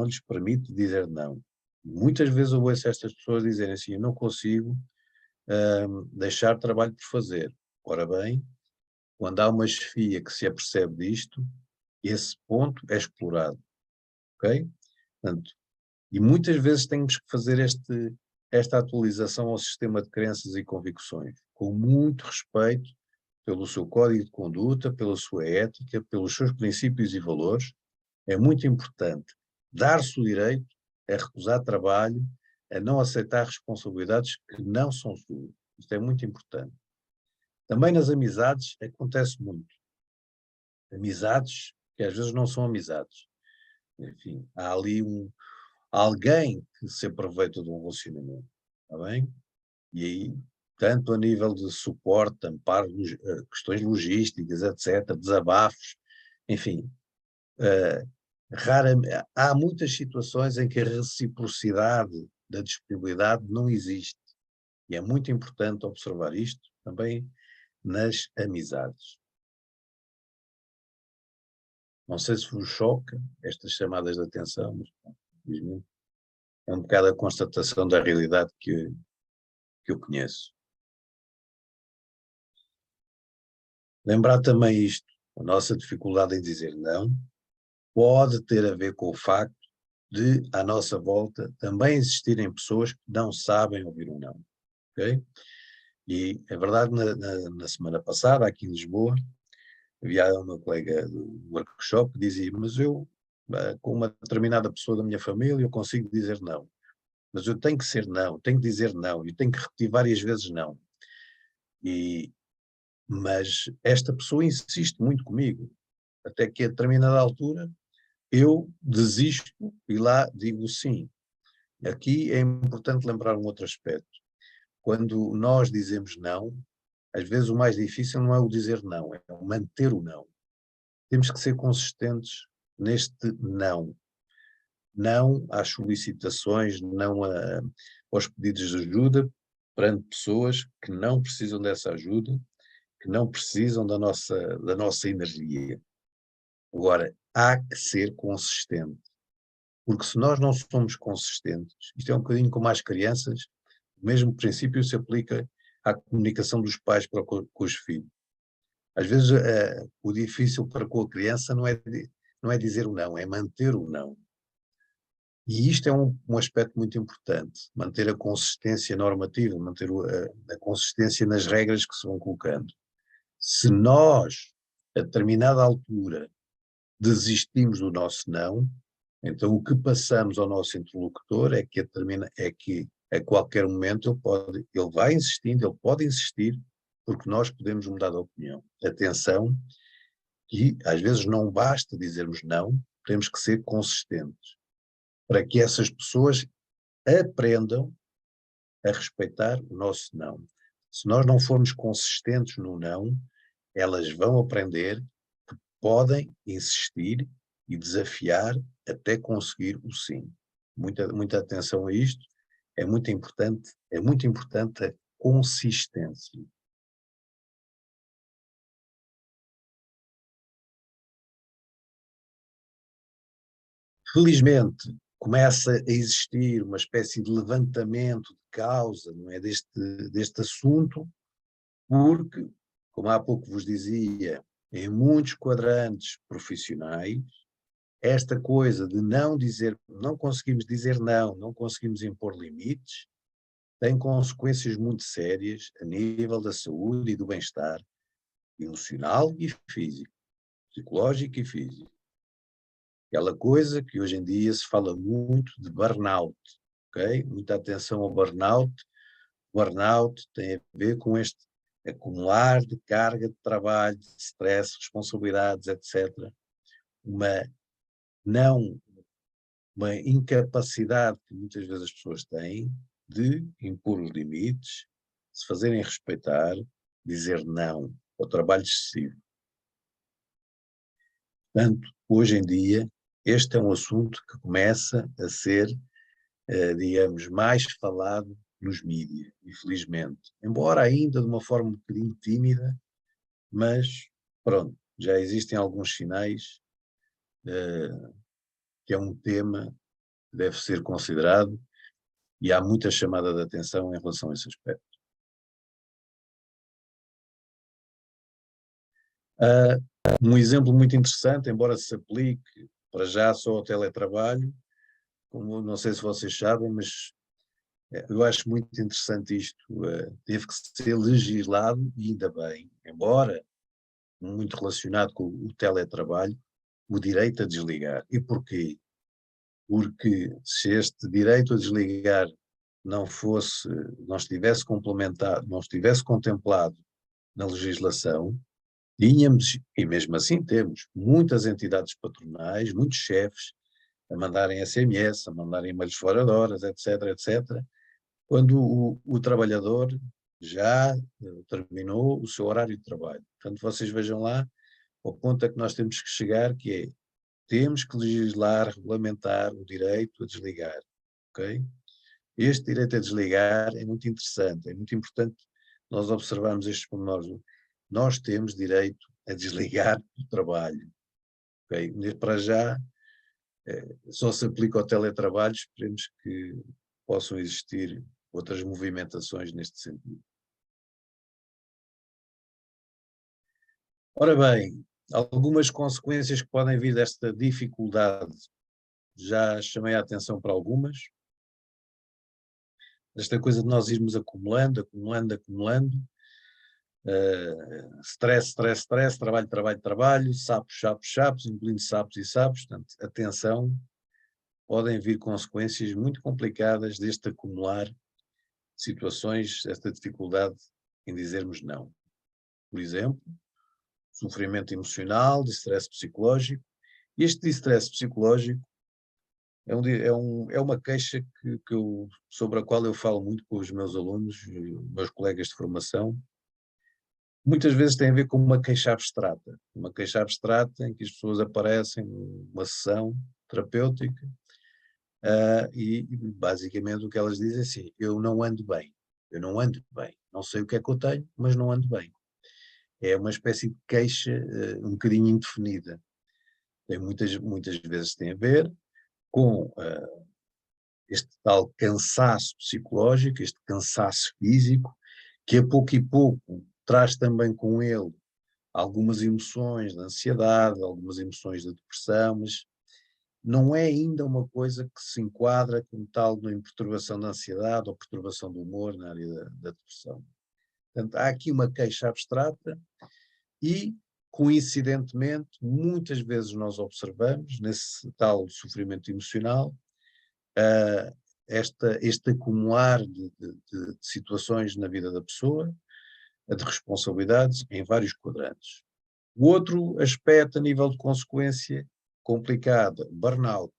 lhes permite dizer não. Muitas vezes eu ouço estas pessoas dizerem assim, eu não consigo deixar trabalho por fazer. Ora bem, quando há uma chefia que se apercebe disto, esse ponto é explorado, ok? Portanto, e muitas vezes temos que fazer esta atualização ao sistema de crenças e convicções, com muito respeito pelo seu código de conduta, pela sua ética, pelos seus princípios e valores. É muito importante dar-se o direito a recusar trabalho, a não aceitar responsabilidades que não são suas. Isto é muito importante. Também nas amizades acontece muito. Amizades que às vezes não são amizades. Enfim, há ali alguém que se aproveita de um relacionamento, está bem? E aí, tanto a nível de suporte, amparo, questões logísticas, etc., desabafos, enfim, há muitas situações em que a reciprocidade da disponibilidade não existe. E é muito importante observar isto também nas amizades. Não sei se vos choca estas chamadas de atenção, mas infelizmente é um bocado a constatação da realidade que eu conheço. Lembrar também isto, a nossa dificuldade em dizer não pode ter a ver com o facto de, à nossa volta, também existirem pessoas que não sabem ouvir um não, ok? E é verdade, na semana passada, aqui em Lisboa, havia uma colega do workshop que dizia, mas eu, com uma determinada pessoa da minha família, eu consigo dizer não. Mas eu tenho que ser não, tenho que dizer não, e tenho que repetir várias vezes não. Mas esta pessoa insiste muito comigo, até que a determinada altura eu desisto e lá digo sim. Aqui é importante lembrar um outro aspecto. Quando nós dizemos não, às vezes o mais difícil não é o dizer não, é o manter o não. Temos que ser consistentes neste não. Não às solicitações, não aos pedidos de ajuda perante pessoas que não precisam dessa ajuda, que não precisam da nossa energia. Agora, há que ser consistente, porque se nós não somos consistentes, isto é um bocadinho como as crianças, o mesmo princípio se aplica à comunicação dos pais para com os filhos. Às vezes, o difícil para com a criança não é dizer o não, é manter o não. E isto é um aspecto muito importante, manter a consistência normativa, manter a consistência nas regras que se vão colocando. Se nós, a determinada altura, desistimos do nosso não, então o que passamos ao nosso interlocutor é que a qualquer momento ele vai insistindo, ele pode insistir, porque nós podemos mudar de opinião. Atenção, que às vezes não basta dizermos não, temos que ser consistentes, para que essas pessoas aprendam a respeitar o nosso não. Se nós não formos consistentes no não, elas vão aprender que podem insistir e desafiar até conseguir o sim. Muita atenção a isto, é muito importante a consistência. Felizmente, começa a existir uma espécie de levantamento de causa, não é, deste assunto, porque, como há pouco vos dizia, em muitos quadrantes profissionais, esta coisa de não conseguimos dizer não, não conseguimos impor limites, tem consequências muito sérias a nível da saúde e do bem-estar emocional e físico, psicológico e físico. Aquela coisa que hoje em dia se fala muito de burnout, ok? Muita atenção ao burnout. Burnout tem a ver com este acumular de carga de trabalho, de stress, responsabilidades, etc. Uma, não, uma incapacidade que muitas vezes as pessoas têm de impor os limites, se fazerem respeitar, dizer não ao trabalho excessivo. Portanto, hoje em dia, este é um assunto que começa a ser, digamos, mais falado nos mídias, infelizmente. Embora ainda de uma forma um bocadinho tímida, mas pronto, já existem alguns sinais que é um tema que deve ser considerado e há muita chamada de atenção em relação a esse aspecto. Um exemplo muito interessante, embora se aplique para já só ao teletrabalho, como não sei se vocês sabem, mas eu acho muito interessante isto, teve que ser legislado, e ainda bem, embora muito relacionado com o teletrabalho, o direito a desligar. E porquê? Porque se este direito a desligar não fosse, não estivesse complementado, não estivesse contemplado na legislação, tínhamos, e mesmo assim temos, muitas entidades patronais, muitos chefes, a mandarem SMS, a mandarem e-mails fora de horas, etc, etc, quando o trabalhador já terminou o seu horário de trabalho. Portanto, vocês vejam lá ao ponto a que nós temos que chegar, que é, temos que legislar, regulamentar o direito a desligar, ok? Este direito a desligar é muito interessante, é muito importante nós observarmos estes pormenores. Nós temos direito a desligar do trabalho, ok? Para já, só se aplica ao teletrabalho, esperemos que possam existir outras movimentações neste sentido. Ora bem, algumas consequências que podem vir desta dificuldade, já chamei a atenção para algumas. Esta coisa de nós irmos acumulando, stress, stress, stress, trabalho, trabalho, trabalho, sapos, sapos, sapos, engolindo sapos e sapos, portanto, atenção, podem vir consequências muito complicadas deste acumular situações, esta dificuldade em dizermos não. Por exemplo, sofrimento emocional, de stress psicológico. Este stress psicológico é uma queixa sobre a qual eu falo muito com os meus alunos, meus colegas de formação. Muitas vezes tem a ver com uma queixa abstrata em que as pessoas aparecem numa sessão terapêutica, e basicamente o que elas dizem é assim: eu não ando bem, não sei o que é que eu tenho, mas não ando bem. É uma espécie de queixa um bocadinho indefinida. Muitas vezes tem a ver com este tal cansaço psicológico, este cansaço físico, que a pouco e pouco traz também com ele algumas emoções de ansiedade, algumas emoções de depressão, mas não é ainda uma coisa que se enquadra como tal em perturbação da ansiedade ou perturbação do humor na área da depressão. Portanto, há aqui uma queixa abstrata e, coincidentemente, muitas vezes nós observamos, nesse tal sofrimento emocional, uh, este acumular de situações na vida da pessoa, de responsabilidades em vários quadrantes. O outro aspecto a nível de consequência complicada, burnout.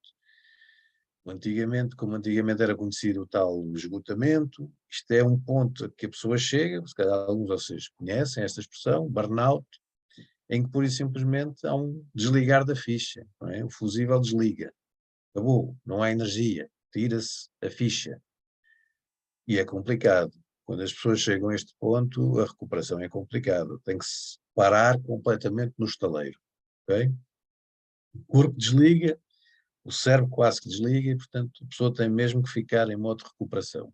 Como antigamente era conhecido o tal esgotamento, isto é um ponto que a pessoa chega, se calhar alguns de vocês conhecem esta expressão, burnout, em que pura e simplesmente há um desligar da ficha, não é? O fusível desliga, acabou, não há energia, tira-se a ficha. E é complicado. Quando as pessoas chegam a este ponto, a recuperação é complicada. Tem que se parar completamente no estaleiro. Okay? O corpo desliga, o cérebro quase que desliga e, portanto, a pessoa tem mesmo que ficar em modo de recuperação.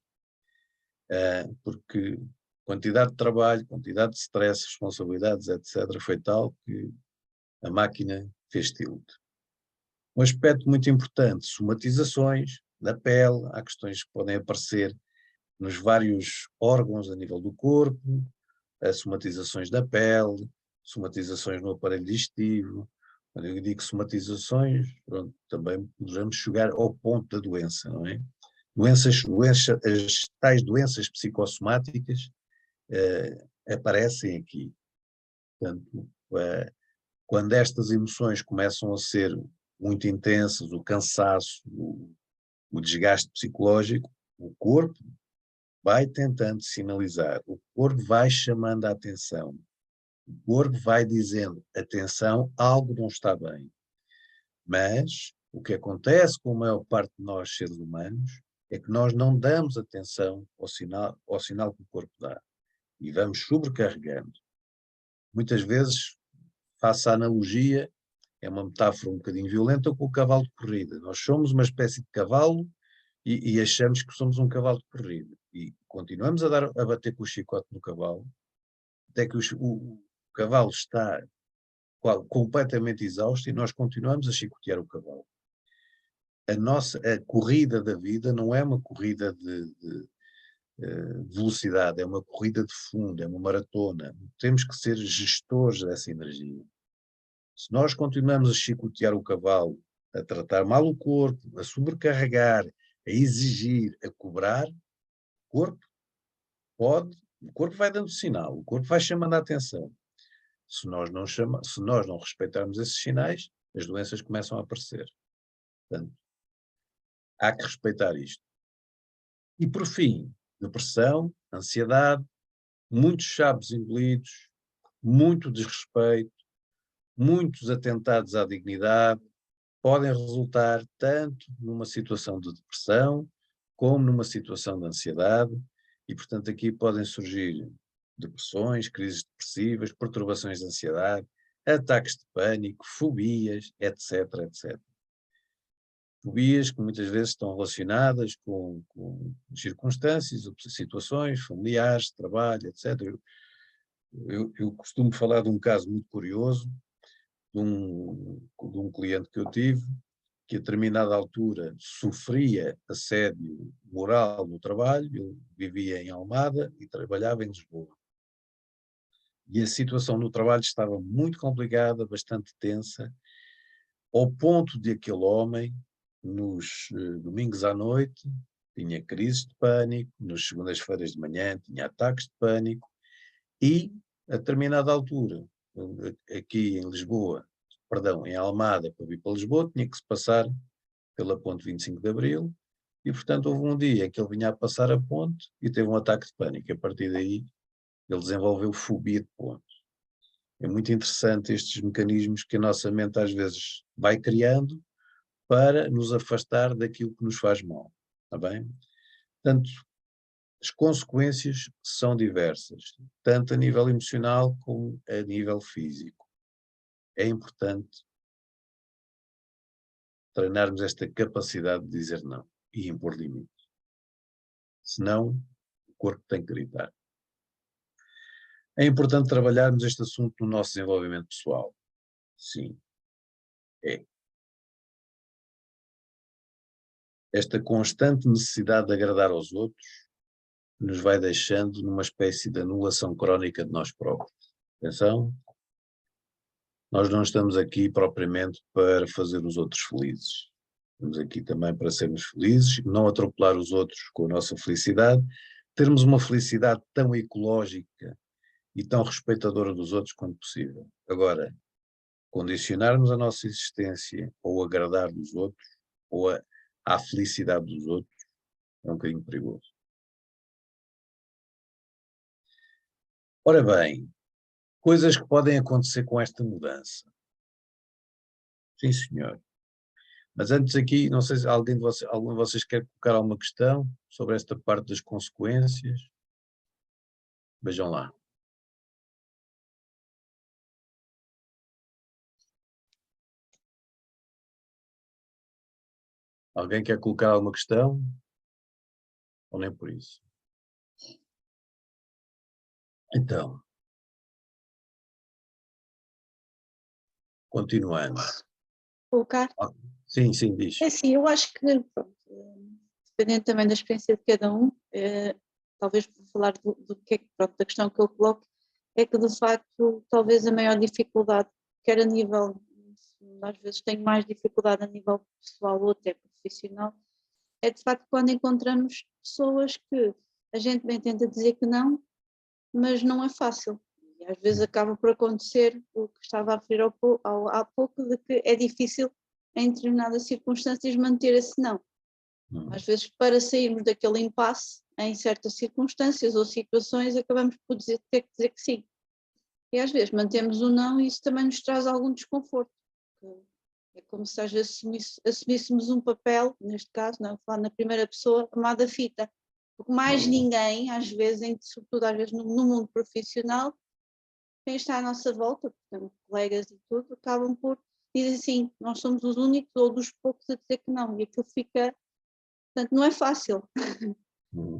Porque quantidade de trabalho, quantidade de stress, responsabilidades, etc., foi tal que a máquina fez tilt. Um aspecto muito importante, somatizações na pele, há questões que podem aparecer nos vários órgãos a nível do corpo, somatizações da pele, somatizações no aparelho digestivo. Quando eu digo somatizações, pronto, também podemos chegar ao ponto da doença, não é? As tais doenças psicossomáticas aparecem aqui. Portanto, quando estas emoções começam a ser muito intensas, o cansaço, o desgaste psicológico, o corpo vai tentando sinalizar, o corpo vai chamando a atenção, o corpo vai dizendo, atenção, algo não está bem. Mas o que acontece com a maior parte de nós, seres humanos, é que nós não damos atenção ao sinal que o corpo dá e vamos sobrecarregando. Muitas vezes, faço a analogia, é uma metáfora um bocadinho violenta, com o cavalo de corrida. Nós somos uma espécie de cavalo e achamos que somos um cavalo de corrida. E continuamos a bater com o chicote no cavalo, até que o cavalo está completamente exausto e nós continuamos a chicotear o cavalo. A corrida da vida não é uma corrida de velocidade, é uma corrida de fundo, é uma maratona. Temos que ser gestores dessa energia. Se nós continuamos a chicotear o cavalo, a tratar mal o corpo, a sobrecarregar, a exigir, a cobrar, o corpo vai dando sinal, o corpo vai chamando a atenção. Se nós não respeitarmos esses sinais, as doenças começam a aparecer. Portanto, há que respeitar isto. E por fim, depressão, ansiedade, muitos chavos engolidos, muito desrespeito, muitos atentados à dignidade, podem resultar tanto numa situação de depressão, como numa situação de ansiedade, e portanto aqui podem surgir depressões, crises depressivas, perturbações de ansiedade, ataques de pânico, fobias, etc, etc. Fobias que muitas vezes estão relacionadas com circunstâncias, situações familiares, de trabalho, etc. Eu costumo falar de um caso muito curioso, de um cliente que eu tive, que a determinada altura sofria assédio moral no trabalho, ele vivia em Almada e trabalhava em Lisboa. E a situação no trabalho estava muito complicada, bastante tensa, ao ponto de aquele homem, nos domingos à noite, tinha crises de pânico, nas segundas-feiras de manhã tinha ataques de pânico e, a determinada altura, aqui em Lisboa, perdão, em Almada, para vir para Lisboa, tinha que se passar pela ponte 25 de Abril, e portanto houve um dia em que ele vinha a passar a ponte e teve um ataque de pânico. A partir daí ele desenvolveu fobia de ponte. É muito interessante estes mecanismos que a nossa mente às vezes vai criando para nos afastar daquilo que nos faz mal, está bem? Portanto, as consequências são diversas, tanto a nível emocional como a nível físico. É importante treinarmos esta capacidade de dizer não e impor limites. Senão, o corpo tem que gritar. É importante trabalharmos este assunto no nosso desenvolvimento pessoal. Sim, é. Esta constante necessidade de agradar aos outros nos vai deixando numa espécie de anulação crónica de nós próprios. Atenção, nós não estamos aqui propriamente para fazer os outros felizes. Estamos aqui também para sermos felizes, não atropelar os outros com a nossa felicidade, termos uma felicidade tão ecológica e tão respeitadora dos outros quanto possível. Agora, condicionarmos a nossa existência ou agradar dos outros, ou à felicidade dos outros, é um bocadinho perigoso. Ora bem, coisas que podem acontecer com esta mudança. Sim, senhor. Mas antes aqui, não sei se algum de vocês quer colocar alguma questão sobre esta parte das consequências. Vejam lá. Alguém quer colocar alguma questão? Ou nem por isso? Então, continuando. Colocar? Sim, sim, diz. É assim, eu acho que, pronto, dependendo também da experiência de cada um, talvez vou falar do que é que, pronto, da questão que eu coloco, é que de facto talvez a maior dificuldade, quer a nível, às vezes tenho mais dificuldade a nível pessoal ou até profissional, é de facto quando encontramos pessoas que a gente bem tenta dizer que não, mas não é fácil. E às vezes acaba por acontecer o que estava a referir há pouco, de que é difícil em determinadas circunstâncias manter esse não. Às vezes, para sairmos daquele impasse, em certas circunstâncias ou situações, acabamos por ter que dizer que sim. E às vezes mantemos o não e isso também nos traz algum desconforto. É como se às vezes assumíssemos um papel, neste caso, não, falar na primeira pessoa, amada fita. Porque mais ninguém, às vezes, sobretudo às vezes no mundo profissional, quem está à nossa volta, portanto, colegas e tudo, acabam por dizer assim, nós somos os únicos ou dos poucos a dizer que não, e aquilo fica, portanto, não é fácil.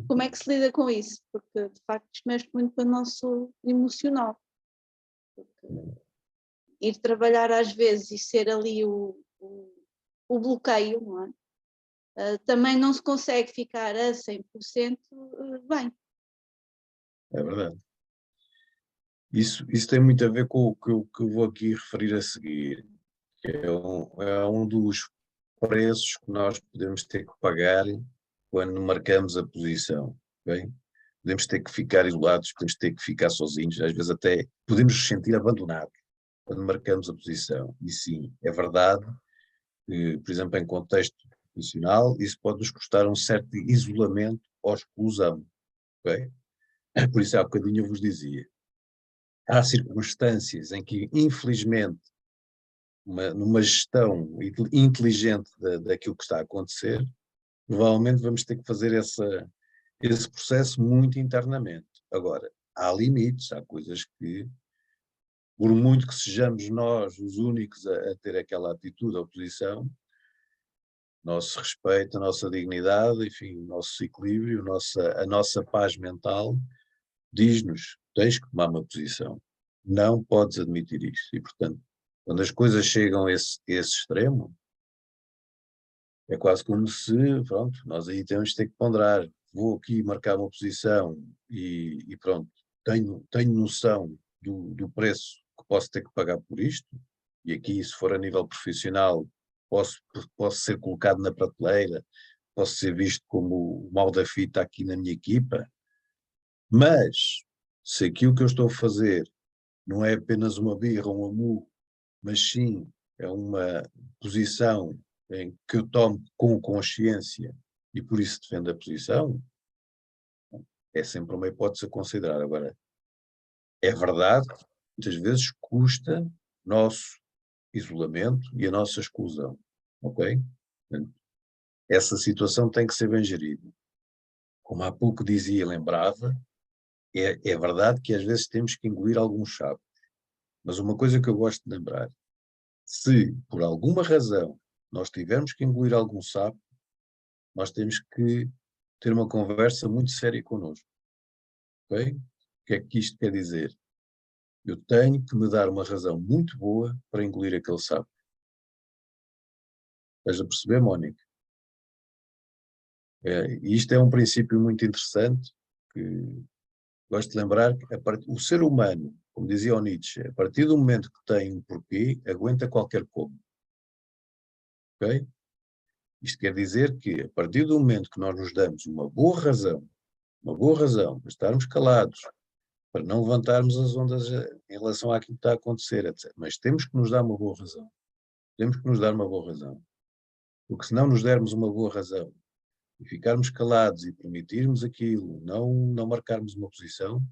Como é que se lida com isso? Porque, de facto, isto mexe muito com o nosso emocional. Porque ir trabalhar às vezes e ser ali o bloqueio, não é? Também não se consegue ficar a 100% bem. É verdade. Isso tem muito a ver com o que eu vou aqui referir a seguir, que é um dos preços que nós podemos ter que pagar quando marcamos a posição, bem? Podemos ter que ficar isolados, podemos ter que ficar sozinhos, às vezes até podemos nos sentir abandonados quando marcamos a posição. E sim, é verdade que, por exemplo, em contexto profissional, isso pode nos custar um certo isolamento ou exclusão, ok? Por isso há bocadinho eu vos dizia, há circunstâncias em que, infelizmente, numa gestão inteligente daquilo que está a acontecer, provavelmente vamos ter que fazer esse processo muito internamente. Agora, há limites, há coisas que, por muito que sejamos nós os únicos a ter aquela atitude ou posição, nosso respeito, a nossa dignidade, enfim, o nosso equilíbrio, a nossa paz mental, diz-nos, tens que tomar uma posição, não podes admitir isto. E, portanto, quando as coisas chegam a esse extremo, é quase como se, pronto, nós aí temos de ter que ponderar, vou aqui marcar uma posição e pronto, tenho noção do preço que posso ter que pagar por isto, e aqui, se for a nível profissional, posso ser colocado na prateleira, posso ser visto como o mal da fita aqui na minha equipa, mas se aquilo que eu estou a fazer não é apenas uma birra, um amu, mas sim é uma posição em que eu tomo com consciência e por isso defendo a posição, é sempre uma hipótese a considerar. Agora, é verdade que muitas vezes custa nosso isolamento e a nossa exclusão, ok? Portanto, essa situação tem que ser bem gerida. Como há pouco dizia, lembrava, é verdade que às vezes temos que engolir alguns sapos, mas uma coisa que eu gosto de lembrar, se por alguma razão nós tivermos que engolir algum sapo, nós temos que ter uma conversa muito séria connosco, ok? O que é que isto quer dizer? Eu tenho que me dar uma razão muito boa para engolir aquele sapo. Estás a perceber, Mónica? E isto é um princípio muito interessante que gosto de lembrar que o ser humano, como dizia o Nietzsche, a partir do momento que tem um porquê, aguenta qualquer como. Ok? Isto quer dizer que a partir do momento que nós nos damos uma boa razão para estarmos calados, para não levantarmos as ondas em relação àquilo que está a acontecer, etc. Mas temos que nos dar uma boa razão. Temos que nos dar uma boa razão. Porque se não nos dermos uma boa razão e ficarmos calados e permitirmos aquilo, não marcarmos uma posição,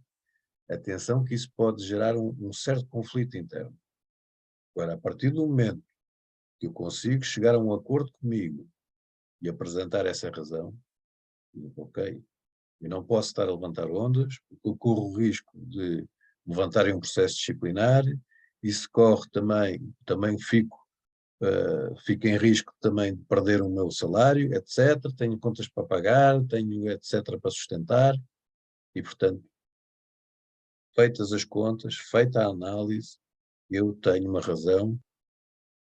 atenção que isso pode gerar um certo conflito interno. Agora, a partir do momento que eu consigo chegar a um acordo comigo e apresentar essa razão, ok, eu não posso estar a levantar ondas, porque eu corro o risco de levantarem um processo disciplinar, isso corre também fico em risco também de perder o meu salário, etc. Tenho contas para pagar, tenho etc. para sustentar, e portanto, feitas as contas, feita a análise, eu tenho uma razão,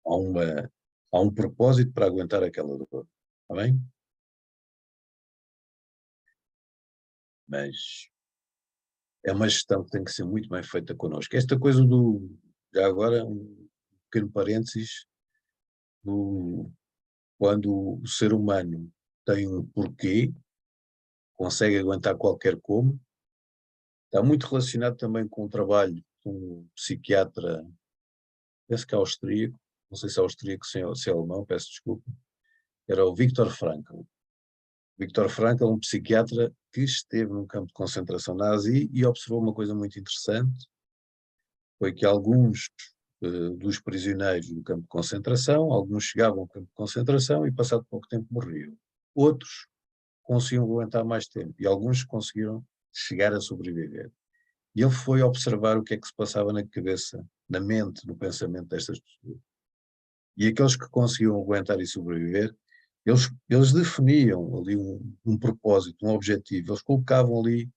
há um propósito para aguentar aquela dor, está bem? Mas é uma gestão que tem que ser muito bem feita connosco. Esta coisa já agora, um pequeno parênteses, quando o ser humano tem um porquê, consegue aguentar qualquer como, está muito relacionado também com o trabalho de um psiquiatra, penso que é austríaco, não sei se é austríaco, se é alemão, peço desculpa, era o Viktor Frankl. Viktor Frankl é um psiquiatra que esteve num campo de concentração nazi e observou uma coisa muito interessante, foi que alguns dos prisioneiros do campo de concentração, alguns chegavam ao campo de concentração e passado pouco tempo morriam. Outros conseguiam aguentar mais tempo e alguns conseguiram chegar a sobreviver. E ele foi observar o que é que se passava na cabeça, na mente, no pensamento destas pessoas. E aqueles que conseguiam aguentar e sobreviver, eles definiam ali um propósito, um objetivo, eles colocavam ali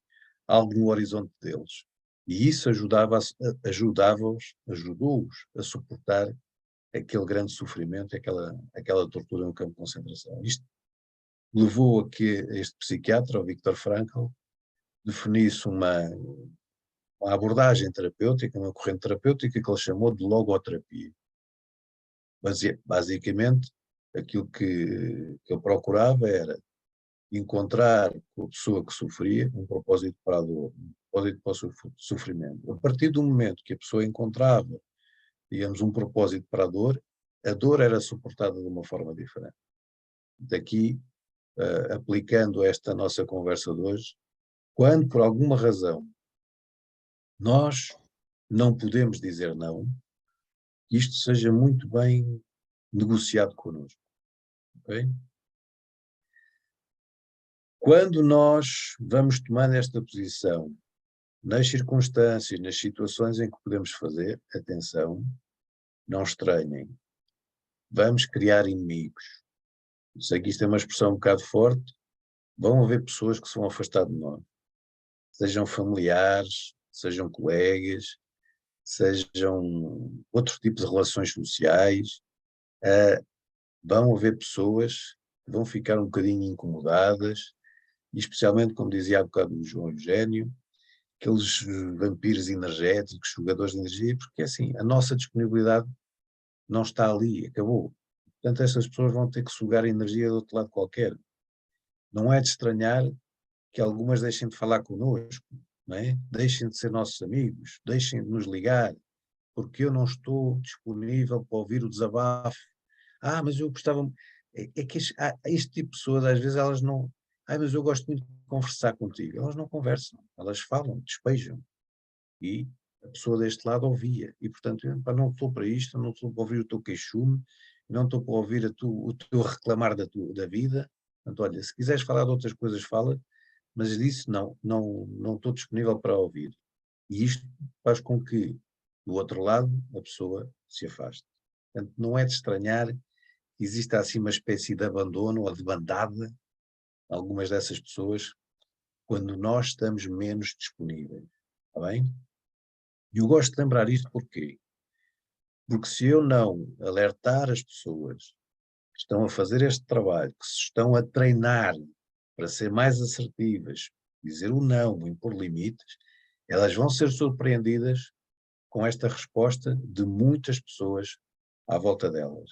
algo no horizonte deles. E isso ajudou-os a suportar aquele grande sofrimento, aquela tortura no campo de concentração. Isto levou a que este psiquiatra, o Viktor Frankl, definisse uma abordagem terapêutica, uma corrente terapêutica que ele chamou de logoterapia. Basicamente, aquilo que eu procurava era encontrar com a pessoa que sofria um propósito para a dor, um propósito para o sofrimento. A partir do momento que a pessoa encontrava, digamos, um propósito para a dor era suportada de uma forma diferente. Daqui, aplicando esta nossa conversa de hoje, quando por alguma razão nós não podemos dizer não, que isto seja muito bem negociado connosco. Okay? Quando nós vamos tomando esta posição, nas circunstâncias, nas situações em que podemos fazer, atenção, não estranhem, vamos criar inimigos. Sei que isto é uma expressão um bocado forte, vão haver pessoas que se vão afastar de nós, sejam familiares, sejam colegas, sejam outro tipo de relações sociais, vão haver pessoas que vão ficar um bocadinho incomodadas, e especialmente, como dizia há bocado o João Eugénio, aqueles vampiros energéticos, jogadores de energia, porque assim, a nossa disponibilidade não está ali, acabou. Portanto, essas pessoas vão ter que sugar energia de outro lado qualquer. Não é de estranhar que algumas deixem de falar connosco, não é? Deixem de ser nossos amigos, deixem de nos ligar, porque eu não estou disponível para ouvir o desabafo. mas eu gostava... É que há este tipo de pessoas, às vezes elas não... mas eu gosto muito de conversar contigo. Elas não conversam, elas falam, despejam. E a pessoa deste lado ouvia. E, portanto, eu, não estou para isto, não estou para ouvir o teu queixume, não estou para ouvir o teu reclamar da vida. Portanto, olha, se quiseres falar de outras coisas, fala, mas disso não estou disponível para ouvir. E isto faz com que, do outro lado, a pessoa se afaste. Portanto, não é de estranhar que exista assim uma espécie de abandono ou de bandada algumas dessas pessoas quando nós estamos menos disponíveis. Está bem? E eu gosto de lembrar isto porquê? Porque se eu não alertar as pessoas que estão a fazer este trabalho, que se estão a treinar para ser mais assertivas, dizer o não, impor limites, elas vão ser surpreendidas com esta resposta de muitas pessoas à volta delas.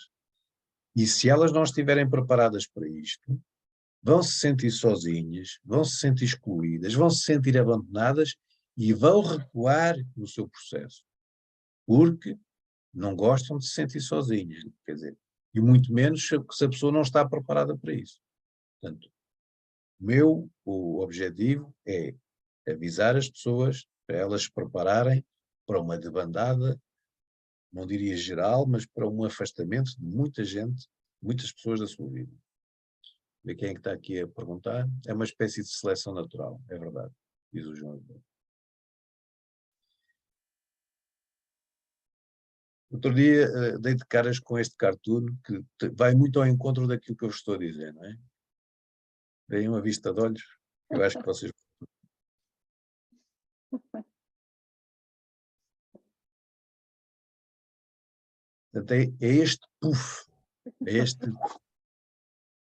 E se elas não estiverem preparadas para isto, vão se sentir sozinhas, vão se sentir excluídas, vão se sentir abandonadas e vão recuar no seu processo. Porque não gostam de se sentir sozinhas, quer dizer, e muito menos se a pessoa não está preparada para isso. Portanto, o objetivo é avisar as pessoas para elas se prepararem para uma debandada, não diria geral, mas para um afastamento de muita gente, muitas pessoas da sua vida. Vê quem é que está aqui a perguntar? É uma espécie de seleção natural, é verdade, diz o João. Outro dia dei de caras com este cartoon que vai muito ao encontro daquilo que eu vos estou a dizer, não é? Deem uma vista de olhos, eu acho que vocês... Portanto, é este puff, é este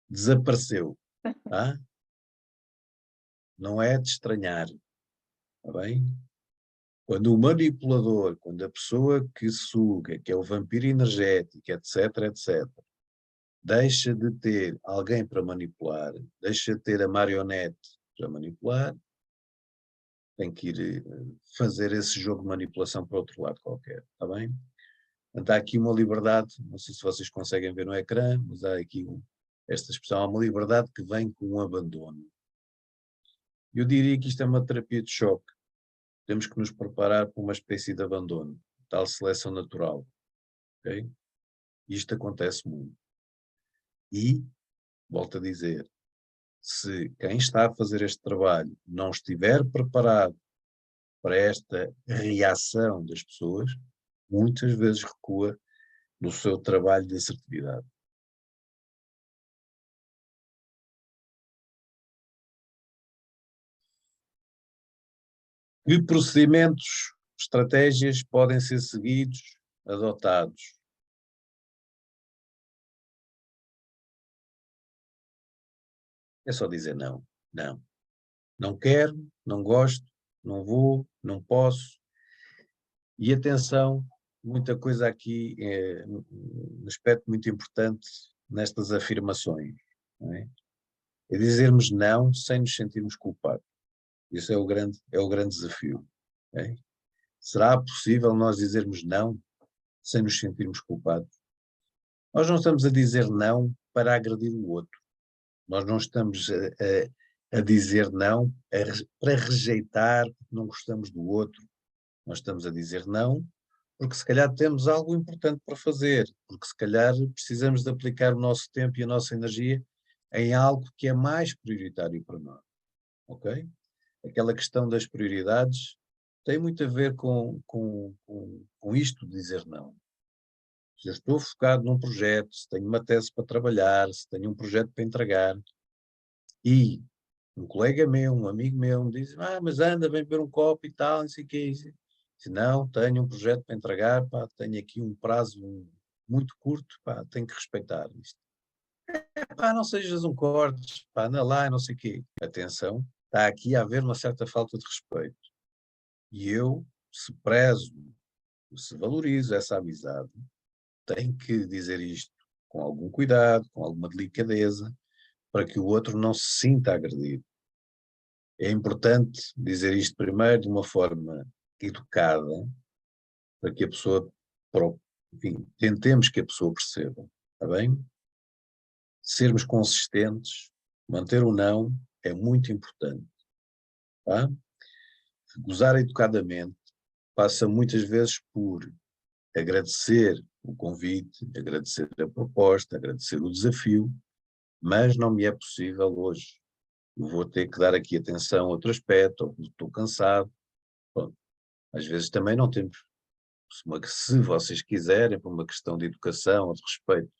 desapareceu, tá? Não é de estranhar, está bem? Quando o manipulador, quando a pessoa que suga, que é o vampiro energético, etc., deixa de ter alguém para manipular, deixa de ter a marionete para manipular, tem que ir fazer esse jogo de manipulação para outro lado qualquer, está bem? Portanto, há aqui uma liberdade, não sei se vocês conseguem ver no ecrã, mas há aqui esta expressão, há uma liberdade que vem com um abandono. Eu diria que isto é uma terapia de choque. Temos que nos preparar para uma espécie de abandono, tal seleção natural. Okay? Isto acontece muito. E, volto a dizer, se quem está a fazer este trabalho não estiver preparado para esta reação das pessoas, muitas vezes recua no seu trabalho de assertividade. Que procedimentos, estratégias podem ser seguidos, adotados? É só dizer não, não. Não quero, não gosto, não vou, não posso. E atenção, muita coisa aqui, um aspecto muito importante nestas afirmações, não é? É dizermos não sem nos sentirmos culpados. Isso é o grande desafio. Okay? Será possível nós dizermos não sem nos sentirmos culpados? Nós não estamos a dizer não para agredir o outro. Nós não estamos a dizer não para rejeitar porque não gostamos do outro. Nós estamos a dizer não porque se calhar temos algo importante para fazer, porque se calhar precisamos de aplicar o nosso tempo e a nossa energia em algo que é mais prioritário para nós. Ok? Aquela questão das prioridades tem muito a ver com isto de dizer não. Se eu estou focado num projeto, se tenho uma tese para trabalhar, se tenho um projeto para entregar, e um colega meu, um amigo meu me diz, mas anda, vem beber um copo e tal, não sei o que é isso. Se não, tenho um projeto para entregar, pá, tenho aqui um prazo muito curto, pá, tenho que respeitar isto. Pá, não sejas um cortes, pá, anda lá, não sei o quê. Atenção, está aqui a haver uma certa falta de respeito. E eu, se prezo, se valorizo essa amizade, tenho que dizer isto com algum cuidado, com alguma delicadeza, para que o outro não se sinta agredido. É importante dizer isto primeiro de uma forma educada, para que a pessoa, enfim, tentemos que a pessoa perceba. está bem? Sermos consistentes, manter o não é muito importante, tá? Gozar educadamente passa muitas vezes por agradecer o convite, agradecer a proposta, agradecer o desafio, mas não me é possível hoje. Eu vou ter que dar aqui atenção a outro aspecto, ou estou cansado. Bom, às vezes também não temos, se vocês quiserem, por uma questão de educação, de respeito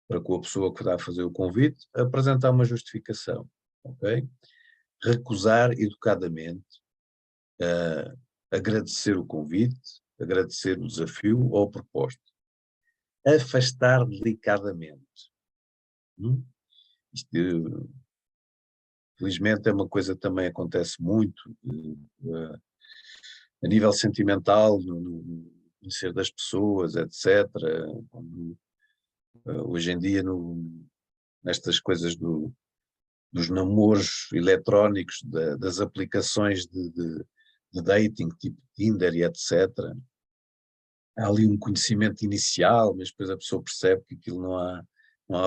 para com a pessoa que está a fazer o convite, apresentar uma justificação, ok? Recusar educadamente, agradecer o convite, agradecer o desafio ou a proposta. Afastar delicadamente. Isto, felizmente, é uma coisa que também acontece muito a nível sentimental, no conhecer das pessoas, etc. Hoje em dia, nestas coisas dos namoros eletrónicos, das aplicações de dating, tipo Tinder e etc. Há ali um conhecimento inicial, mas depois a pessoa percebe que aquilo não há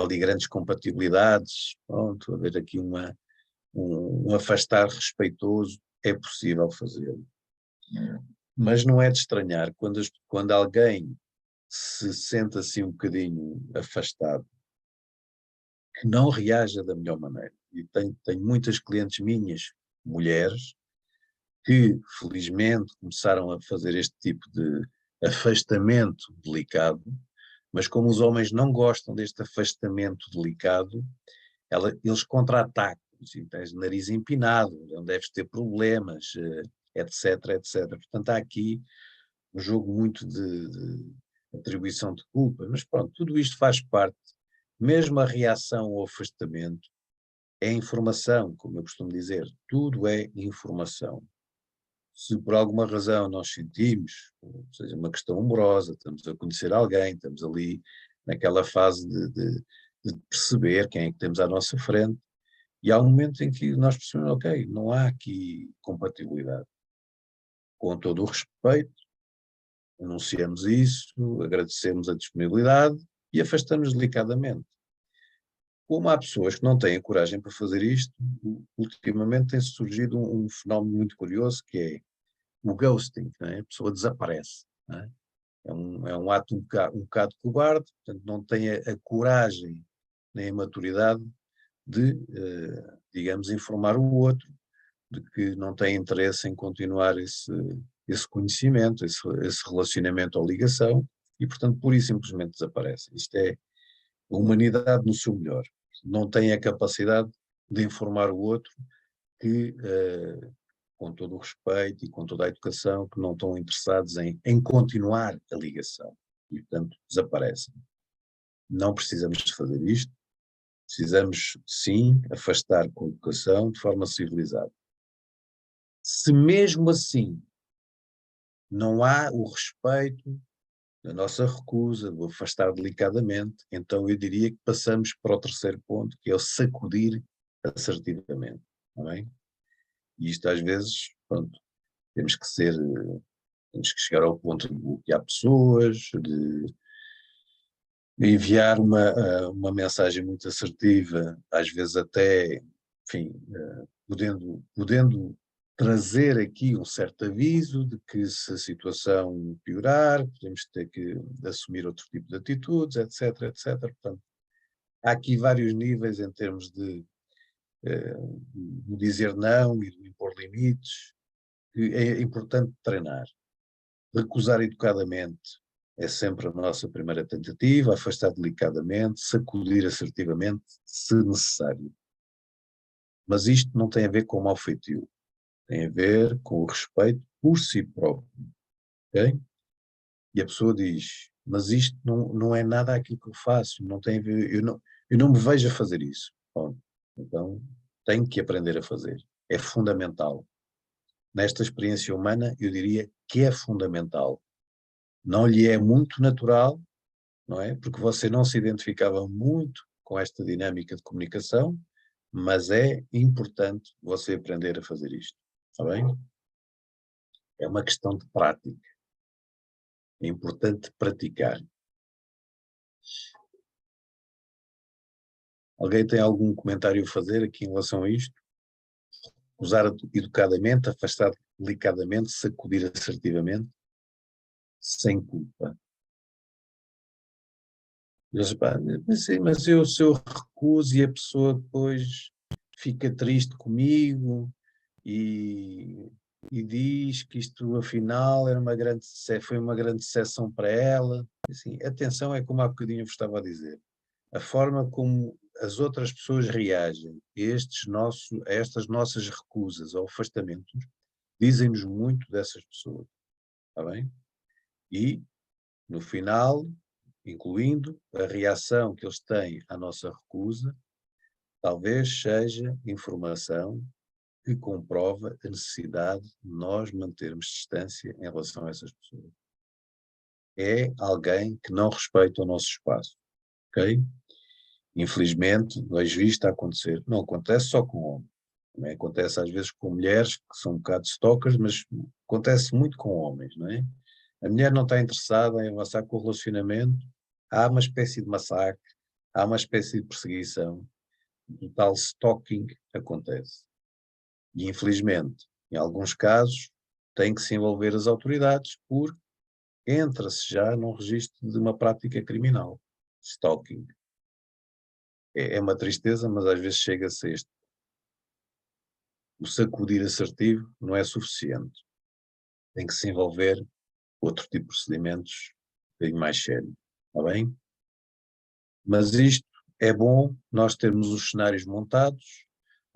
ali grandes compatibilidades. Pronto, haver aqui um afastar respeitoso, é possível fazê-lo. Mas não é de estranhar quando alguém se sente assim um bocadinho afastado, que não reaja da melhor maneira. E tenho muitas clientes minhas, mulheres, que felizmente começaram a fazer este tipo de afastamento delicado, mas como os homens não gostam deste afastamento delicado, eles contra-atacam, assim, tens o nariz empinado, não deves ter problemas, etc, etc. Portanto, há aqui um jogo muito de atribuição de culpa, mas pronto, tudo isto faz parte, mesmo a reação ao afastamento, é informação, como eu costumo dizer, tudo é informação. Se por alguma razão nós sentimos, seja uma questão amorosa, estamos a conhecer alguém, estamos ali naquela fase de perceber quem é que temos à nossa frente, e há um momento em que nós percebemos, ok, não há aqui compatibilidade. Com todo o respeito, anunciamos isso, agradecemos a disponibilidade e afastamos delicadamente. Como há pessoas que não têm a coragem para fazer isto, ultimamente tem surgido um fenómeno muito curioso que é o ghosting, não é? A pessoa desaparece. Não é? É um ato um bocado cobarde, portanto não tem a coragem nem a maturidade de, digamos, informar o outro de que não tem interesse em continuar esse conhecimento, esse relacionamento ou ligação, e portanto pura e simplesmente desaparece. Isto é a humanidade no seu melhor. Não tem a capacidade de informar o outro que, com todo o respeito e com toda a educação, que não estão interessados em continuar a ligação. E, portanto, desaparecem. Não precisamos de fazer isto. Precisamos, sim, afastar com educação de forma civilizada. Se mesmo assim não há o respeito da nossa recusa, do afastar delicadamente, então eu diria que passamos para o terceiro ponto, que é o sacudir assertivamente. Não é? E isto às vezes, pronto, temos que chegar ao ponto de que há pessoas, de enviar uma mensagem muito assertiva, às vezes até, enfim, podendo trazer aqui um certo aviso de que se a situação piorar, podemos ter que assumir outro tipo de atitudes, etc, etc. Portanto, há aqui vários níveis em termos de dizer não e de impor limites, que é importante treinar. Recusar educadamente é sempre a nossa primeira tentativa, afastar delicadamente, sacudir assertivamente, se necessário. Mas isto não tem a ver com mau feitio, tem a ver com o respeito por si próprio, ok? E a pessoa diz, mas isto não é nada aquilo que eu faço, não tem a ver, eu não me vejo a fazer isso. Bom, então, tenho que aprender a fazer, é fundamental. Nesta experiência humana, eu diria que é fundamental. Não lhe é muito natural, não é? Porque você não se identificava muito com esta dinâmica de comunicação, mas é importante você aprender a fazer isto, está bem? É uma questão de prática. É importante praticar. Alguém tem algum comentário a fazer aqui em relação a isto? Usar educadamente, afastar delicadamente, sacudir assertivamente, sem culpa. Eles, pá, mas se eu recuso e a pessoa depois fica triste comigo e diz que isto afinal foi uma grande decepção para ela. Assim, atenção, é como há bocadinho eu vos estava a dizer. A forma como as outras pessoas reagem a estas nossas recusas ou afastamentos dizem-nos muito dessas pessoas, está bem? E, no final, incluindo a reação que eles têm à nossa recusa, talvez seja informação que comprova a necessidade de nós mantermos distância em relação a essas pessoas. É alguém que não respeita o nosso espaço, ok? Infelizmente, vejo isto a acontecer. Não acontece só com homens. Também acontece às vezes com mulheres que são um bocado stalkers, mas acontece muito com homens, não é? A mulher não está interessada em avançar com o relacionamento, há uma espécie de massacre, há uma espécie de perseguição, o tal stalking acontece. E infelizmente, em alguns casos, tem que se envolver as autoridades porque entra-se já num registro de uma prática criminal, stalking. É uma tristeza, mas às vezes chega-se a este. O sacudir assertivo não é suficiente. Tem que se envolver outro tipo de procedimentos bem mais sério, está bem? Mas isto é bom nós termos os cenários montados.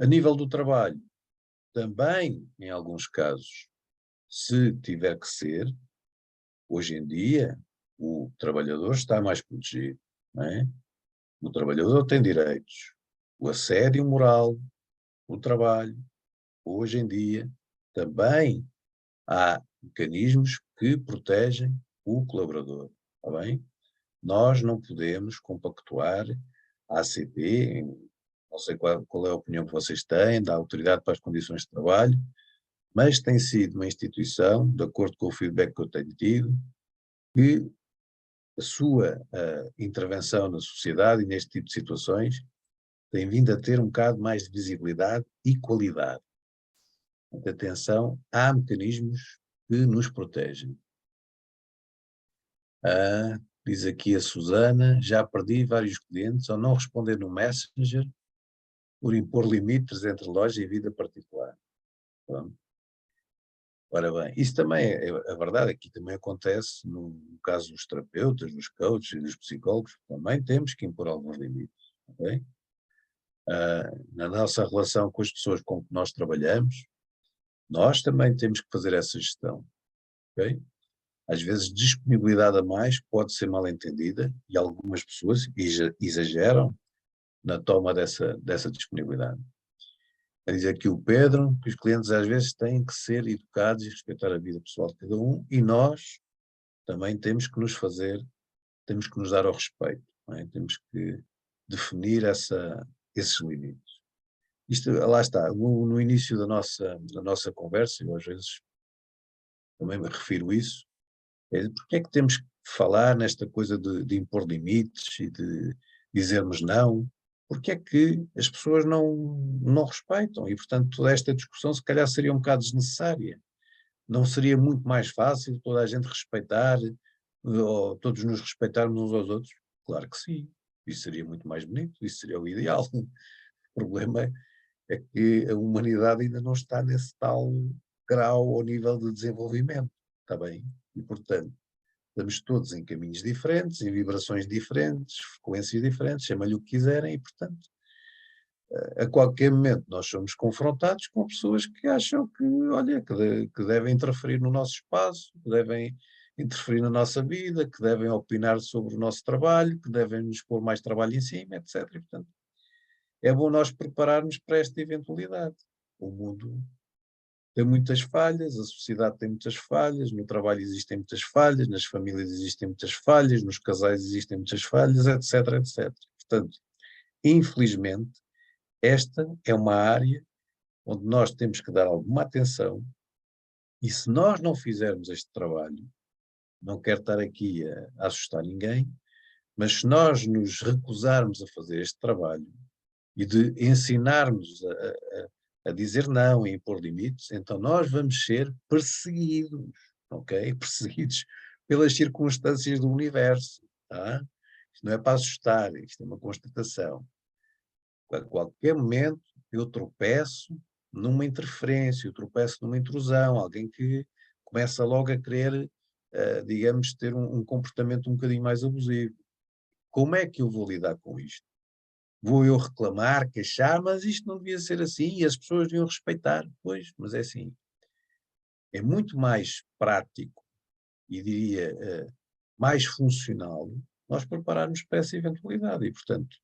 A nível do trabalho, também, em alguns casos, se tiver que ser, hoje em dia, o trabalhador está mais protegido, não é? O trabalhador tem direitos. O assédio moral, o trabalho, hoje em dia, também há mecanismos que protegem o colaborador, está bem? Nós não podemos compactuar a ACP, não sei qual é a opinião que vocês têm, da Autoridade para as Condições de Trabalho, mas tem sido uma instituição, de acordo com o feedback que eu tenho tido, que a sua intervenção na sociedade e neste tipo de situações tem vindo a ter um bocado mais de visibilidade e qualidade. Portanto, atenção, há mecanismos que nos protegem. Diz aqui a Susana, já perdi vários clientes ao não responder no Messenger por impor limites entre loja e vida particular. Pronto. Ora bem, isso também é a verdade, aqui também acontece no caso dos terapeutas, dos coaches e dos psicólogos, também temos que impor alguns limites, ok? Na nossa relação com as pessoas com que nós trabalhamos, nós também temos que fazer essa gestão, ok? Às vezes disponibilidade a mais pode ser mal entendida e algumas pessoas exageram na toma dessa disponibilidade. Diz aqui o Pedro que os clientes às vezes têm que ser educados e respeitar a vida pessoal de cada um e nós também temos que temos que nos dar ao respeito, não é? Temos que definir esses limites. Isto, lá está, no início da nossa conversa, eu às vezes também me refiro a isso, porque é que temos que falar nesta coisa de impor limites e de dizermos não? Porque é que as pessoas não respeitam e, portanto, toda esta discussão se calhar seria um bocado desnecessária. Não seria muito mais fácil toda a gente respeitar, ou todos nos respeitarmos uns aos outros? Claro que sim. Isso seria muito mais bonito, isso seria o ideal. O problema é que a humanidade ainda não está nesse tal grau ou nível de desenvolvimento, está bem? E, portanto, estamos todos em caminhos diferentes, em vibrações diferentes, frequências diferentes, chama-lhe o que quiserem, e, portanto, a qualquer momento nós somos confrontados com pessoas que acham que, olha, que devem interferir no nosso espaço, que devem interferir na nossa vida, que devem opinar sobre o nosso trabalho, que devem nos pôr mais trabalho em cima, etc. E, portanto, é bom nós prepararmos para esta eventualidade. O mundo tem muitas falhas, a sociedade tem muitas falhas, no trabalho existem muitas falhas, nas famílias existem muitas falhas, nos casais existem muitas falhas, etc, etc. Portanto, infelizmente, esta é uma área onde nós temos que dar alguma atenção e se nós não fizermos este trabalho, não quero estar aqui a assustar ninguém, mas se nós nos recusarmos a fazer este trabalho, e de ensinarmos a dizer não e impor limites, então nós vamos ser perseguidos, ok? Perseguidos pelas circunstâncias do universo, tá? Isto não é para assustar, isto é uma constatação. A qualquer momento eu tropeço numa interferência, eu tropeço numa intrusão, alguém que começa logo a querer, digamos, ter um comportamento um bocadinho mais abusivo. Como é que eu vou lidar com isto? Vou eu reclamar, queixar, mas isto não devia ser assim e as pessoas deviam respeitar. Pois, mas é assim. É muito mais prático e diria mais funcional nós prepararmos para essa eventualidade e, portanto,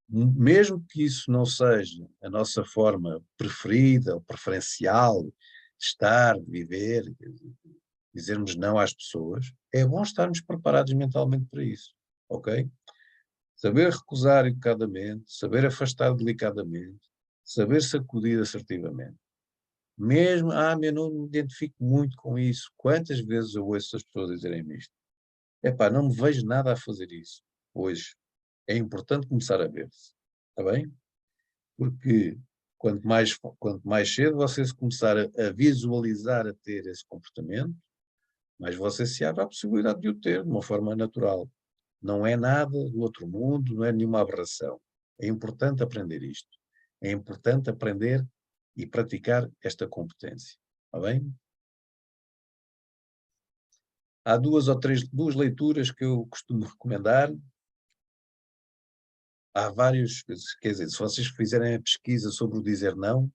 mesmo que isso não seja a nossa forma preferida ou preferencial de estar, de viver, dizermos não às pessoas, é bom estarmos preparados mentalmente para isso, ok? Saber recusar educadamente, saber afastar delicadamente, saber sacudir assertivamente. Mesmo, eu não me identifico muito com isso. Quantas vezes eu ouço as pessoas dizerem-me isto? Epá, não me vejo nada a fazer isso hoje. É importante começar a ver-se, está bem? Porque quanto mais cedo você se começar a visualizar a ter esse comportamento, mais você se abre à possibilidade de o ter de uma forma natural. Não é nada do outro mundo, não é nenhuma aberração. É importante aprender isto. É importante aprender e praticar esta competência. Está bem? Há duas leituras que eu costumo recomendar. Há vários, quer dizer, se vocês fizerem a pesquisa sobre o dizer não,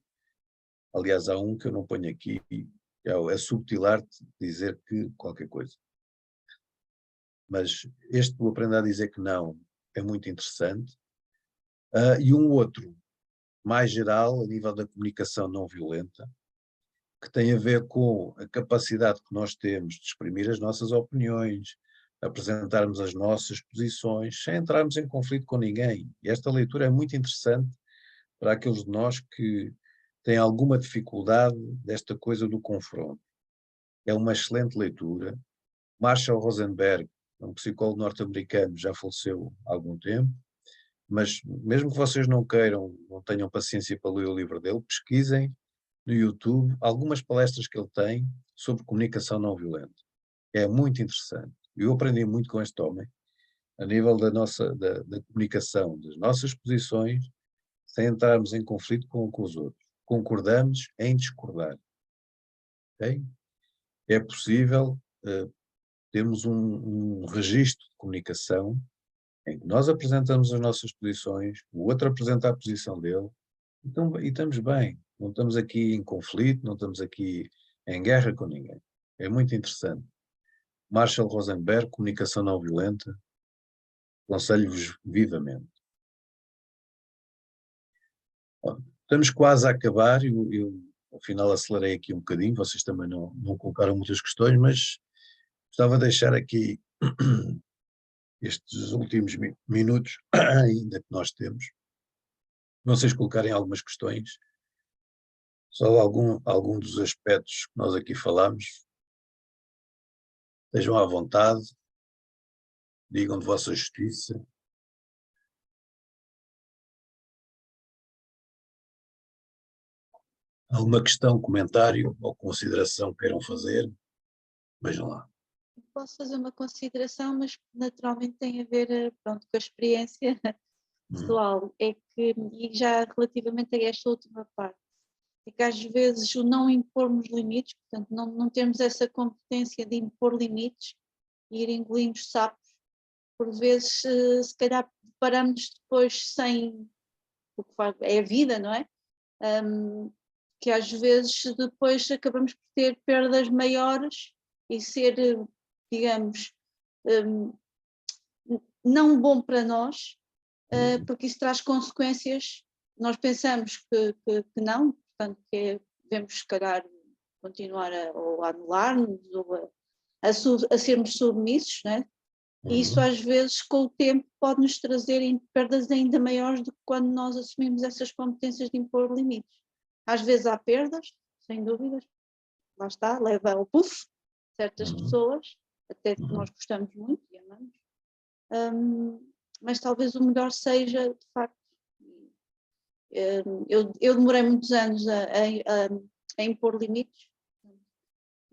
aliás, há um que eu não ponho aqui, é a subtil arte de dizer que qualquer coisa. Mas este do Aprender a Dizer que Não é muito interessante. E um outro, mais geral, a nível da comunicação não violenta, que tem a ver com a capacidade que nós temos de exprimir as nossas opiniões, apresentarmos as nossas posições, sem entrarmos em conflito com ninguém. E esta leitura é muito interessante para aqueles de nós que têm alguma dificuldade desta coisa do confronto. É uma excelente leitura. Marshall Rosenberg, um psicólogo norte-americano, já faleceu há algum tempo, mas mesmo que vocês não queiram, não tenham paciência para ler o livro dele, pesquisem no YouTube algumas palestras que ele tem sobre comunicação não violenta. É muito interessante. Eu aprendi muito com este homem, a nível da comunicação, das nossas posições, sem entrarmos em conflito com os outros. Concordamos em discordar. Okay? É possível termos um registro de comunicação em que nós apresentamos as nossas posições, o outro apresenta a posição dele, então, e estamos bem. Não estamos aqui em conflito, não estamos aqui em guerra com ninguém. É muito interessante. Marshall Rosenberg, Comunicação Não Violenta, aconselho-vos vivamente. Bom, estamos quase a acabar, eu afinal acelerei aqui um bocadinho, vocês também não colocaram muitas questões, mas gostava de deixar aqui estes últimos minutos ainda que nós temos, vocês colocarem algumas questões, só algum dos aspectos que nós aqui falamos, estejam à vontade, digam de vossa justiça. Alguma questão, comentário ou consideração queiram fazer? Vejam lá. Posso fazer uma consideração, mas naturalmente tem a ver, pronto, com a experiência pessoal. É que, e já relativamente a esta última parte, é que às vezes o não impormos limites, portanto não termos essa competência de impor limites e ir engolindo sapos, por vezes se calhar paramos depois sem, porque é a vida, não é? Que às vezes depois acabamos por ter perdas maiores e ser, digamos, não bom para nós, porque isso traz consequências. Nós pensamos que não, portanto, devemos, se calhar, continuar ou a anular-nos ou a sermos submissos, né? E isso, às vezes, com o tempo, pode nos trazer perdas ainda maiores do que quando nós assumimos essas competências de impor limites. Às vezes há perdas, sem dúvidas, lá está, leva ao puff certas pessoas, até que nós gostamos muito e amamos, mas talvez o melhor seja, de facto, Eu demorei muitos anos a impor limites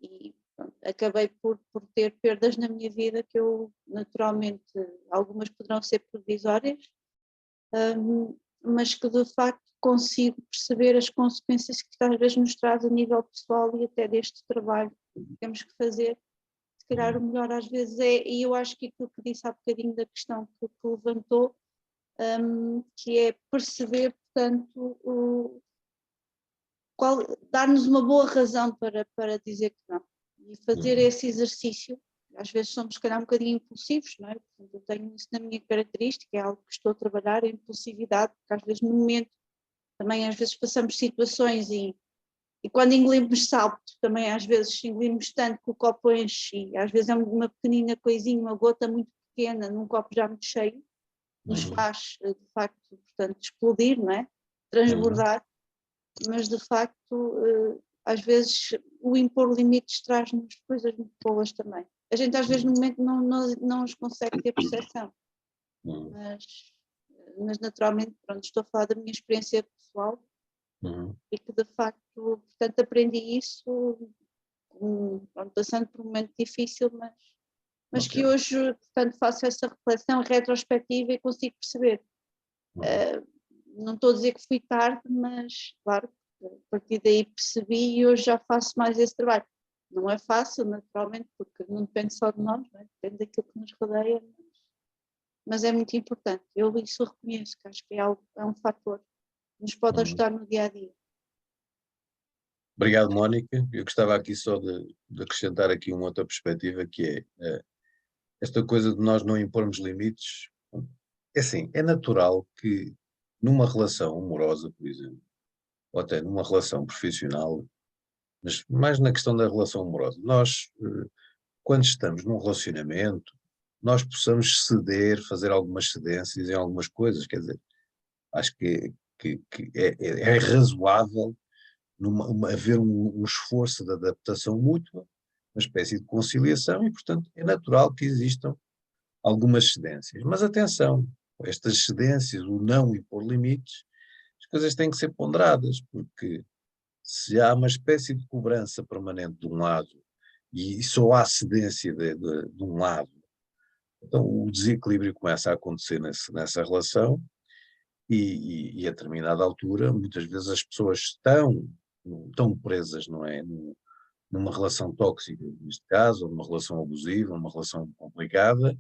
e pronto, acabei por ter perdas na minha vida que eu, naturalmente, algumas poderão ser provisórias, mas que de facto consigo perceber as consequências que às vezes nos traz a nível pessoal e até deste trabalho que temos que fazer. Se calhar o melhor às vezes e eu acho que aquilo que disse há bocadinho da questão que levantou, que é perceber, portanto, dar-nos uma boa razão para dizer que não. E fazer esse exercício, às vezes somos se calhar um bocadinho impulsivos, não é? Portanto, eu tenho isso na minha característica, é algo que estou a trabalhar, a impulsividade, porque às vezes no momento, também às vezes passamos situações e quando engolimos salto, também às vezes engolimos tanto que o copo enche, e às vezes é uma pequenina coisinha, uma gota muito pequena num copo já muito cheio, nos faz, de facto, portanto, explodir, não é? Transbordar, mas de facto, às vezes o impor limites traz-nos coisas muito boas também. A gente às vezes no momento não os consegue ter percepção, mas naturalmente, pronto, estou a falar da minha experiência pessoal e que de facto, portanto, aprendi isso, pronto, passando por um momento difícil, mas que hoje, portanto, faço essa reflexão retrospectiva e consigo perceber. Não estou a dizer que fui tarde, mas claro, a partir daí percebi e hoje já faço mais esse trabalho. Não é fácil, naturalmente, porque não depende só de nós, não é? Depende daquilo que nos rodeia, mas é muito importante. Eu isso reconheço, que acho que é um fator que nos pode ajudar no dia a dia. Obrigado, Mónica. Eu gostava aqui só de acrescentar aqui uma outra perspectiva, que é esta coisa de nós não impormos limites. É assim, é natural que numa relação amorosa, por exemplo, ou até numa relação profissional, mas mais na questão da relação amorosa, nós, quando estamos num relacionamento, nós possamos ceder, fazer algumas cedências em algumas coisas, quer dizer, acho que é razoável haver um esforço de adaptação mútua, uma espécie de conciliação e, portanto, é natural que existam algumas cedências. Mas atenção, estas cedências, o não impor limites, as coisas têm que ser ponderadas, porque se há uma espécie de cobrança permanente de um lado e só há cedência de um lado, então o desequilíbrio começa a acontecer nessa relação e a determinada altura, muitas vezes as pessoas estão presas, não é? Numa relação tóxica, neste caso, ou numa relação abusiva, numa relação complicada,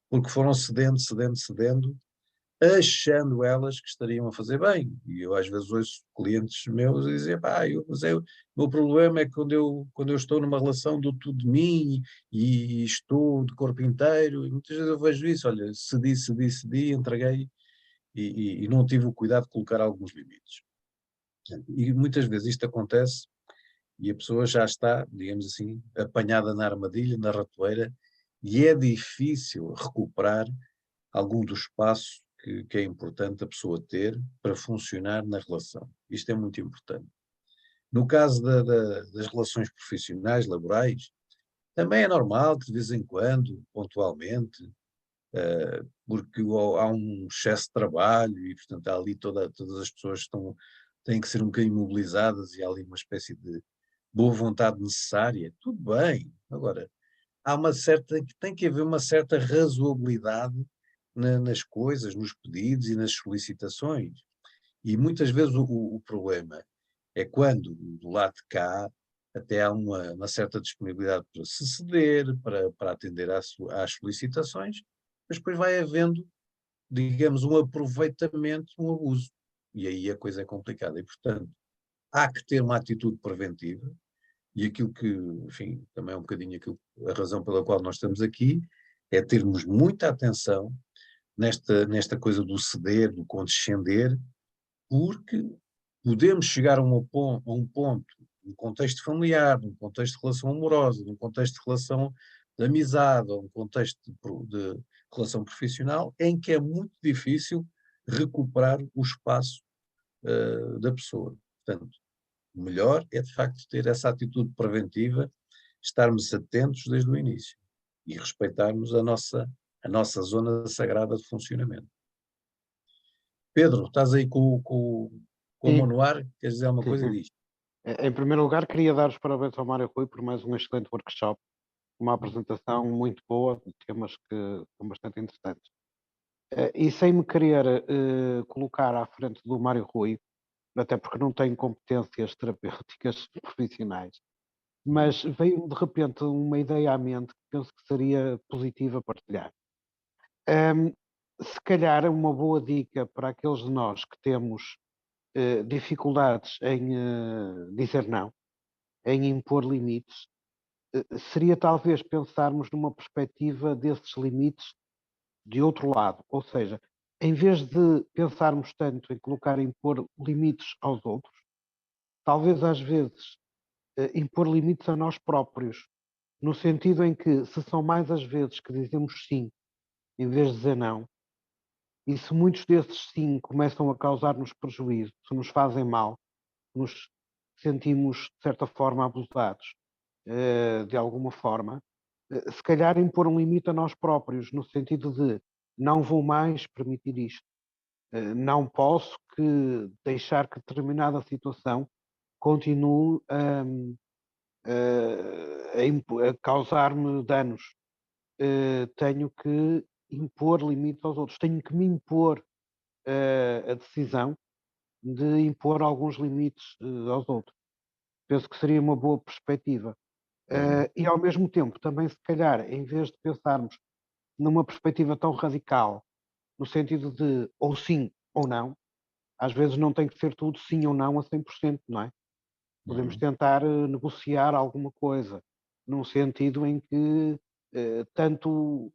porque foram cedendo, achando elas que estariam a fazer bem. E eu às vezes ouço clientes meus a dizer, o meu problema é que quando eu estou numa relação dou tudo de mim e estou de corpo inteiro, e muitas vezes eu vejo isso, olha, cedi, entreguei e não tive o cuidado de colocar alguns limites. E muitas vezes isto acontece e a pessoa já está, digamos assim, apanhada na armadilha, na ratoeira, e é difícil recuperar algum do espaço que é importante a pessoa ter para funcionar na relação. Isto é muito importante. No caso das relações profissionais, laborais, também é normal que de vez em quando, pontualmente, porque há um excesso de trabalho e, portanto, há ali todas as pessoas têm que ser um bocadinho mobilizadas e há ali uma espécie de boa vontade necessária. Tudo bem. Agora, tem que haver uma certa razoabilidade nas coisas, nos pedidos e nas solicitações. E muitas vezes o problema é quando, do lado de cá, até há uma certa disponibilidade para se ceder, para atender às solicitações, mas depois vai havendo, digamos, um aproveitamento, um abuso. E aí a coisa é complicada. E, portanto, há que ter uma atitude preventiva, e aquilo que, enfim, também é um bocadinho a razão pela qual nós estamos aqui, é termos muita atenção nesta coisa do ceder, do condescender, porque podemos chegar a um ponto, num contexto familiar, num contexto de relação amorosa, num contexto de relação de amizade, ou num contexto de relação profissional, em que é muito difícil recuperar o espaço da pessoa. Portanto, o melhor é de facto ter essa atitude preventiva, estarmos atentos desde o início e respeitarmos a nossa zona sagrada de funcionamento. Pedro, estás aí com como no ar, queres dizer alguma sim, coisa sim. disto? Em primeiro lugar, queria dar os parabéns ao Mário Rui por mais um excelente workshop, uma Hum. apresentação muito boa, de temas que são bastante interessantes. E sem me querer colocar à frente do Mário Rui, até porque não tenho competências terapêuticas profissionais, mas veio de repente uma ideia à mente que penso que seria positiva partilhar. Se calhar é uma boa dica para aqueles de nós que temos dificuldades em dizer não, em impor limites, seria talvez pensarmos numa perspectiva desses limites de outro lado, ou seja, em vez de pensarmos tanto em colocar, impor limites aos outros, talvez às vezes impor limites a nós próprios, no sentido em que se são mais as vezes que dizemos sim em vez de dizer não, e se muitos desses sim começam a causar-nos prejuízo, se nos fazem mal, nos sentimos de certa forma abusados, de alguma forma, se calhar impor um limite a nós próprios, no sentido de não vou mais permitir isto, não posso que deixar que determinada situação continue a causar-me danos. Tenho que impor limites aos outros, tenho que me impor a decisão de impor alguns limites aos outros. Penso que seria uma boa perspectiva. E ao mesmo tempo, também se calhar, em vez de pensarmos numa perspectiva tão radical, no sentido de ou sim ou não, às vezes não tem que ser tudo sim ou não a 100%, não é? Podemos Uhum. tentar negociar alguma coisa, num sentido em que tanto,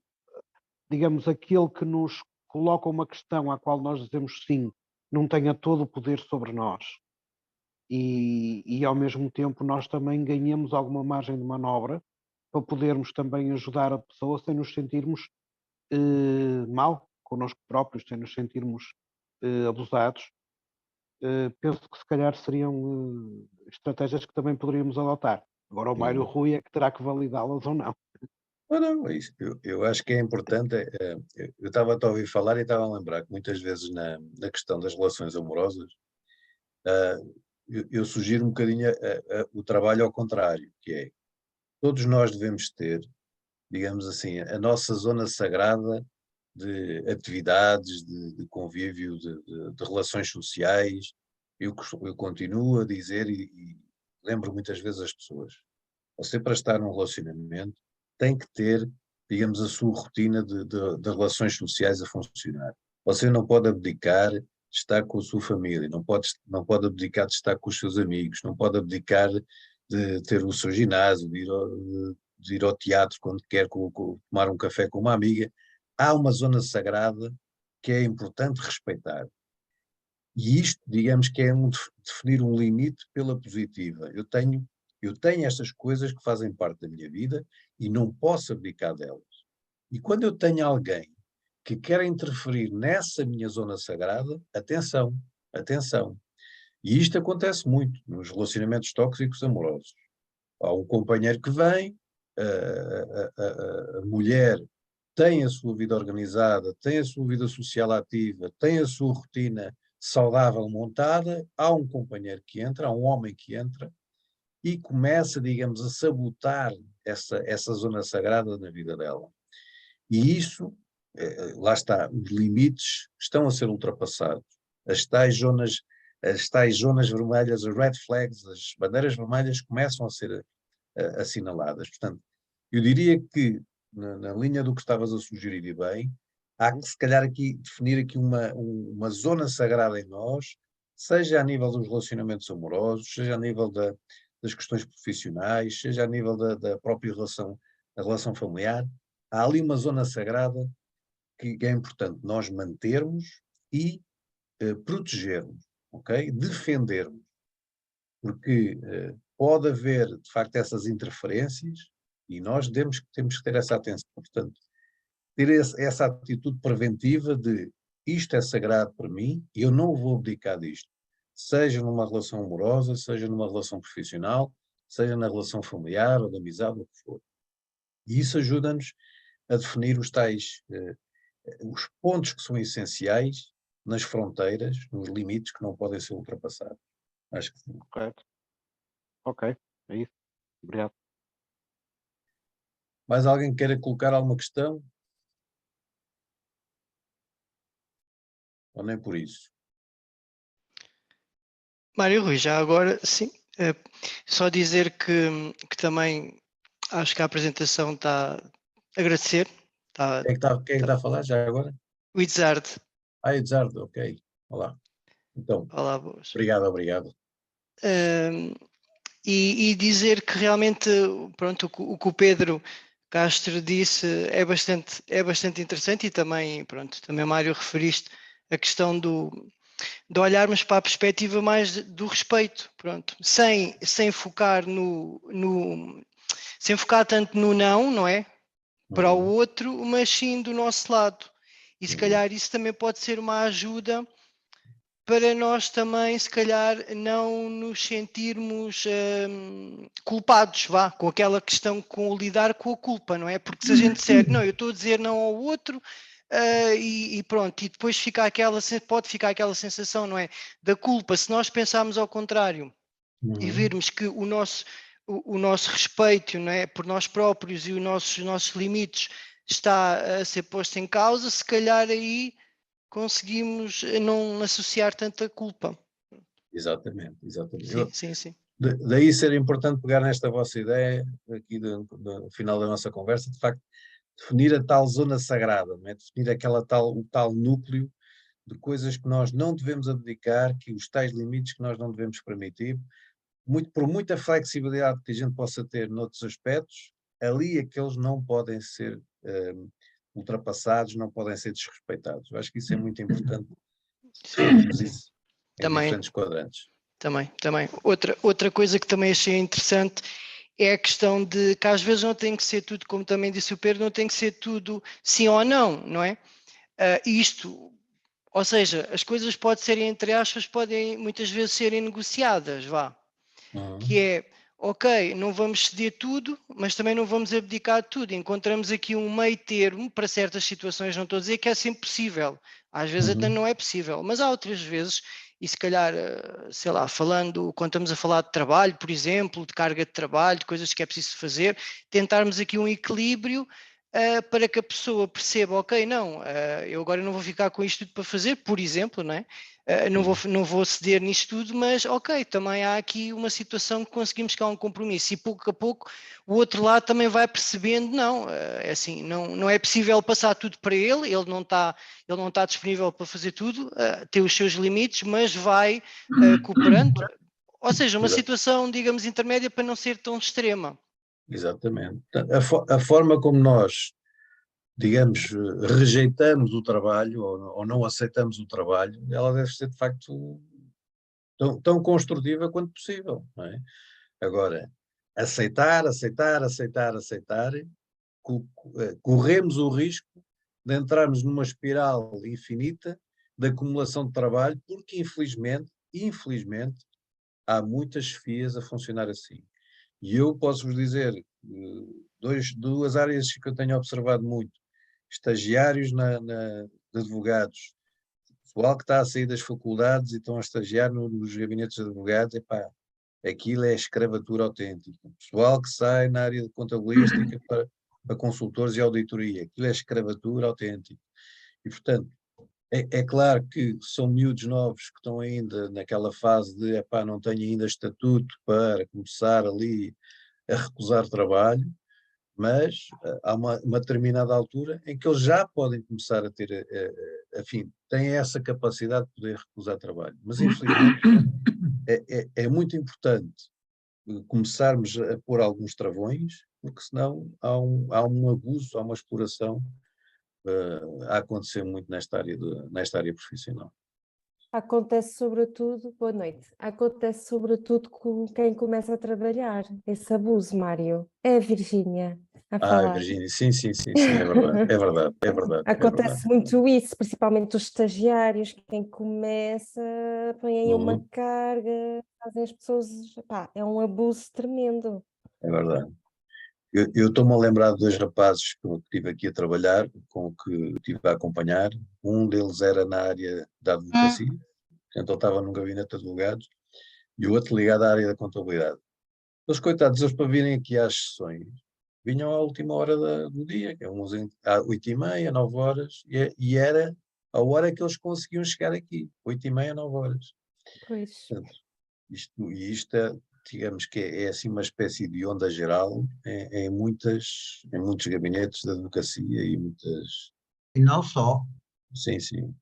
digamos, aquele que nos coloca uma questão à qual nós dizemos sim, não tenha todo o poder sobre nós. E ao mesmo tempo nós também ganhamos alguma margem de manobra para podermos também ajudar a pessoa sem nos sentirmos mal connosco próprios, sem nos sentirmos abusados. Penso que se calhar seriam estratégias que também poderíamos adotar. Agora o Mário Uhum. Rui é que terá que validá-las ou não. Não, é isso. Eu acho que é importante. Eu estava a ouvir falar e estava a lembrar que muitas vezes na questão das relações amorosas, ah, eu sugiro um bocadinho o trabalho ao contrário, que é todos nós devemos ter, digamos assim, a nossa zona sagrada de atividades, de convívio, de relações sociais. Eu continuo a dizer e lembro muitas vezes as pessoas. Você, para estar num relacionamento, tem que ter, digamos, a sua rotina de relações sociais a funcionar. Você não pode abdicar de estar com a sua família, não pode abdicar de estar com os seus amigos, não pode abdicar de ter o seu ginásio, de ir ao teatro quando quer tomar um café com uma amiga. Há uma zona sagrada que é importante respeitar. E isto, digamos que é definir um limite pela positiva. Eu tenho estas coisas que fazem parte da minha vida e não posso abdicar delas. E quando eu tenho alguém que quer interferir nessa minha zona sagrada, atenção, atenção. E isto acontece muito nos relacionamentos tóxicos amorosos. Há um companheiro que vem, a mulher tem a sua vida organizada, tem a sua vida social ativa, tem a sua rotina saudável montada, há um companheiro que entra, há um homem que entra e começa, digamos, a sabotar essa zona sagrada na vida dela. E isso, lá está, os limites estão a ser ultrapassados. As tais zonas, as tais zonas vermelhas, as red flags, as bandeiras vermelhas começam a ser assinaladas. Portanto, eu diria que, na linha do que estavas a sugerir e bem, há que se calhar aqui definir aqui uma zona sagrada em nós, seja a nível dos relacionamentos amorosos, seja a nível das questões profissionais, seja a nível da própria relação, da relação familiar. Há ali uma zona sagrada que é importante nós mantermos e protegermos, ok? Defendermos, porque pode haver, de facto, essas interferências e nós temos que ter essa atenção. Portanto, ter essa atitude preventiva de isto é sagrado para mim e eu não vou abdicar disto, seja numa relação amorosa, seja numa relação profissional, seja na relação familiar ou de amizade, o que for. E isso ajuda-nos a definir os tais, os pontos que são essenciais nas fronteiras, nos limites que não podem ser ultrapassados. Acho que sim. Correto. Ok, é isso. Obrigado. Mais alguém queira colocar alguma questão? Ou nem por isso? Mário Rui, já agora, sim, só dizer que também acho que a apresentação está a agradecer. Quem é que está a falar já agora? O Itzard. Eduardo, ok. Olá. Então, Olá, boas. obrigado. E dizer que realmente, pronto, o que o Pedro Castro disse é bastante interessante, e também, pronto, também Mário referiste a questão de olharmos para a perspectiva mais do respeito, pronto, sem focar sem focar tanto no não é? Para o outro, mas sim do nosso lado. E se calhar isso também pode ser uma ajuda para nós também, se calhar, não nos sentirmos culpados, com aquela questão, com lidar com a culpa, não é? Porque se a gente disser, não, eu estou a dizer não ao outro, e pronto, e depois pode ficar aquela sensação, não é? Da culpa, se nós pensarmos ao contrário e virmos que o nosso respeito, não é, por nós próprios e os nossos limites está a ser posto em causa, se calhar aí conseguimos não associar tanta culpa. Exatamente. Sim. Daí ser importante pegar nesta vossa ideia, aqui no final da nossa conversa, de facto, definir a tal zona sagrada, não é? Definir o tal núcleo de coisas que nós não devemos abdicar, que os tais limites que nós não devemos permitir, por muita flexibilidade que a gente possa ter noutros aspectos, ali aqueles não podem ser ultrapassados, não podem ser desrespeitados. Eu acho que isso é muito importante, definirmos isso em diferentes quadrantes. Também. Outra coisa que também achei interessante é a questão de que às vezes não tem que ser tudo, como também disse o Pedro, não tem que ser tudo sim ou não é? Ou seja, as coisas entre aspas, podem muitas vezes serem negociadas, que é, ok, não vamos ceder tudo, mas também não vamos abdicar de tudo. Encontramos aqui um meio termo para certas situações, não estou a dizer que é sempre possível, às vezes até não é possível, mas há outras vezes, e se calhar, sei lá, quando estamos a falar de trabalho, por exemplo, de carga de trabalho, de coisas que é preciso fazer, tentarmos aqui um equilíbrio para que a pessoa perceba, ok, não, eu agora não vou ficar com isto tudo para fazer, por exemplo, não é? Não vou ceder nisto tudo, mas ok, também há aqui uma situação que conseguimos chegar a um compromisso, e pouco a pouco o outro lado também vai percebendo, não, é assim, não é possível passar tudo para ele não está disponível para fazer tudo, tem os seus limites, mas vai cooperando, ou seja, uma situação, digamos, intermédia para não ser tão extrema. Exatamente. A forma como nós, digamos, rejeitamos o trabalho ou não aceitamos o trabalho, ela deve ser de facto tão construtiva quanto possível, não é? Agora, aceitar, corremos o risco de entrarmos numa espiral infinita de acumulação de trabalho, porque infelizmente, há muitas FIAs a funcionar assim. E eu posso-vos dizer, duas áreas que eu tenho observado muito: estagiários de advogados, pessoal que está a sair das faculdades e estão a estagiar nos gabinetes de advogados, aquilo é escravatura autêntica. Pessoal que sai na área de contabilística para consultores e auditoria, aquilo é escravatura autêntica. E, portanto, é claro que são miúdos novos que estão ainda naquela fase de, não tenho ainda estatuto para começar ali a recusar trabalho, mas há uma determinada altura em que eles já podem começar a ter, enfim, têm essa capacidade de poder recusar trabalho. Mas, infelizmente, é muito importante começarmos a pôr alguns travões, porque senão há um abuso, há uma exploração a acontecer muito nesta área profissional. Acontece sobretudo, boa noite, acontece sobretudo com quem começa a trabalhar, esse abuso, Mário. É a Virgínia a falar. Virgínia, sim, é verdade. Acontece muito isso, principalmente os estagiários, quem começa, põe aí uma carga, fazem as pessoas, é um abuso tremendo. É verdade. Eu estou-me a lembrar de 2 rapazes que eu estive aqui a trabalhar, com que estive a acompanhar. Um deles era na área da advocacia, então estava num gabinete de advogados, e o outro ligado à área da contabilidade. Os coitados, eles para virem aqui às sessões, vinham à última hora do dia, que é às 8h30, 9 horas, e era a hora que eles conseguiam chegar aqui, 8h30, 9 horas. Pois. Portanto, isto é, digamos que é assim uma espécie de onda geral em muitos gabinetes de advocacia e muitas... E não só. Sim, sim.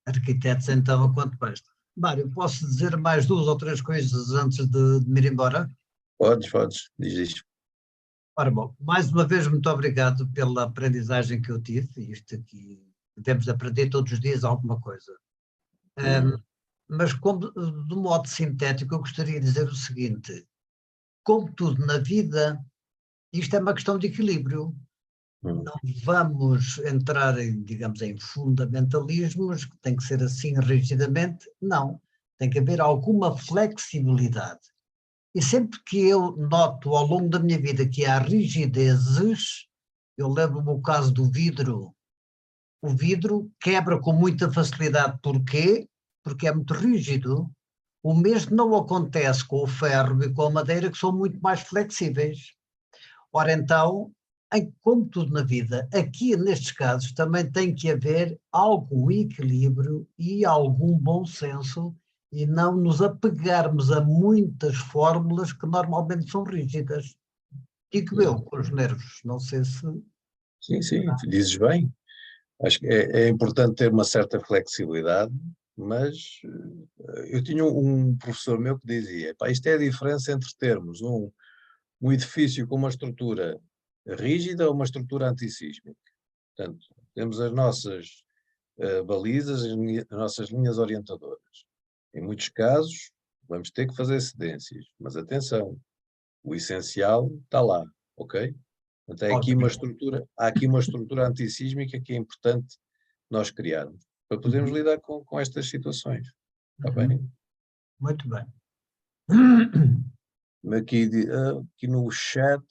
Arquitetos, então, a quanto basta. Mário, posso dizer mais 2 ou 3 coisas antes de me ir embora? Podes, diz isto. Ora bom, mais uma vez muito obrigado pela aprendizagem que eu tive, isto aqui, devemos aprender todos os dias alguma coisa. Mas como, de modo sintético, eu gostaria de dizer o seguinte: como tudo na vida, isto é uma questão de equilíbrio. Não vamos entrar em, digamos, em fundamentalismos, que tem que ser assim rigidamente, não. Tem que haver alguma flexibilidade. E sempre que eu noto ao longo da minha vida que há rigidezes, eu lembro-me o caso do vidro. O vidro quebra com muita facilidade. Porquê? Porque é muito rígido. O mesmo não acontece com o ferro e com a madeira, que são muito mais flexíveis. Ora então, como tudo na vida, aqui nestes casos também tem que haver algum equilíbrio e algum bom senso e não nos apegarmos a muitas fórmulas que normalmente são rígidas. Digo eu, com os nervos, não sei se... Sim, dizes bem. Acho que é importante ter uma certa flexibilidade, mas eu tinha um professor meu que dizia, pá, isto é a diferença entre termos um edifício com uma estrutura rígida ou uma estrutura antissísmica. Portanto, temos as nossas balizas, as nossas linhas orientadoras. Em muitos casos, vamos ter que fazer cedências, mas atenção, o essencial está lá, ok? Portanto, há aqui uma estrutura antissísmica que é importante nós criarmos, para podermos lidar com estas situações. Está bem? Muito bem. Aqui no chat,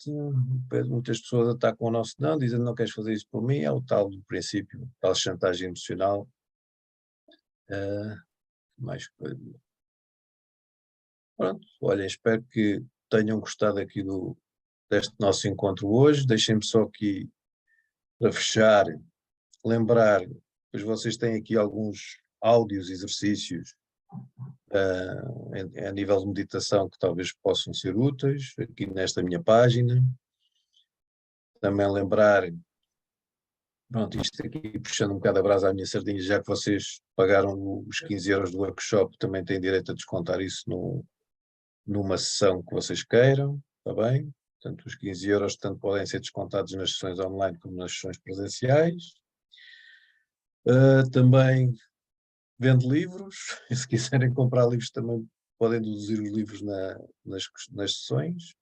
muitas pessoas atacam o nosso não, dizendo não queres fazer isso por mim, é o tal do princípio, tal chantagem emocional. Mais coisa. Pronto, olha, espero que tenham gostado aqui deste nosso encontro hoje. Deixem-me só aqui, para fechar, lembrar, pois vocês têm aqui alguns áudios, exercícios a nível de meditação que talvez possam ser úteis, aqui nesta minha página. Também lembrar, pronto, isto aqui puxando um bocado a brasa à minha sardinha, já que vocês pagaram os 15 euros do workshop, também têm direito a descontar isso numa sessão que vocês queiram, está bem? Portanto, os 15 euros tanto podem ser descontados nas sessões online como nas sessões presenciais. Também vendo livros, e se quiserem comprar livros também podem deduzir os livros nas sessões.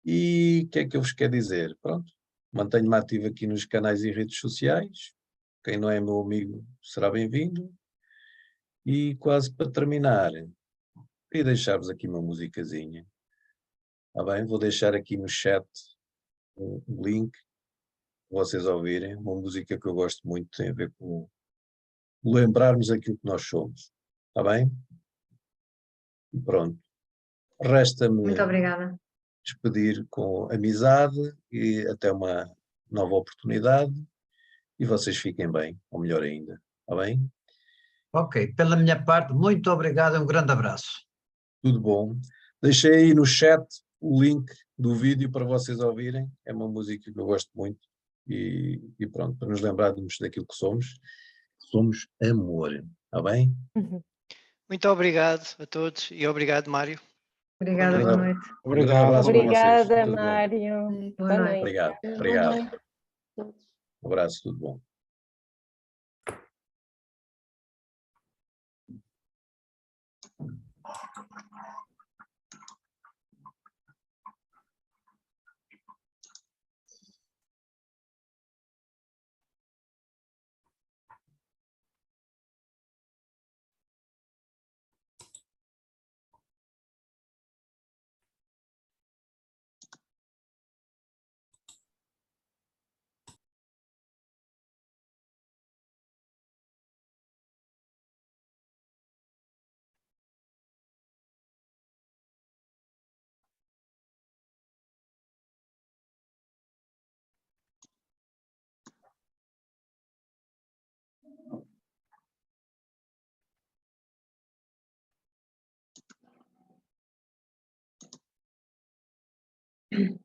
E o que é que eu vos quero dizer? Pronto, mantenho-me ativo aqui nos canais e redes sociais. Quem não é meu amigo será bem-vindo. E quase para terminar, queria deixar-vos aqui uma musicazinha. Está bem? Vou deixar aqui no chat um link para vocês ouvirem. Uma música que eu gosto muito, tem a ver com lembrarmos aquilo que nós somos. Está bem? E pronto. Resta-me Muito obrigada. despedir com amizade e até uma nova oportunidade. E vocês fiquem bem, ou melhor ainda. Está bem? Ok, pela minha parte, muito obrigado e um grande abraço. Tudo bom. Deixei aí no chat o link do vídeo para vocês ouvirem. É uma música que eu gosto muito. E pronto, para nos lembrarmos daquilo que somos. Somos amor. Está bem? Muito obrigado a todos e obrigado, Mário. Obrigada, boa noite. Um grande abraço para vocês. Obrigada, Tudo bom. Mário. Boa noite. Obrigado. Boa noite a todos. Um abraço, tudo bom. noite.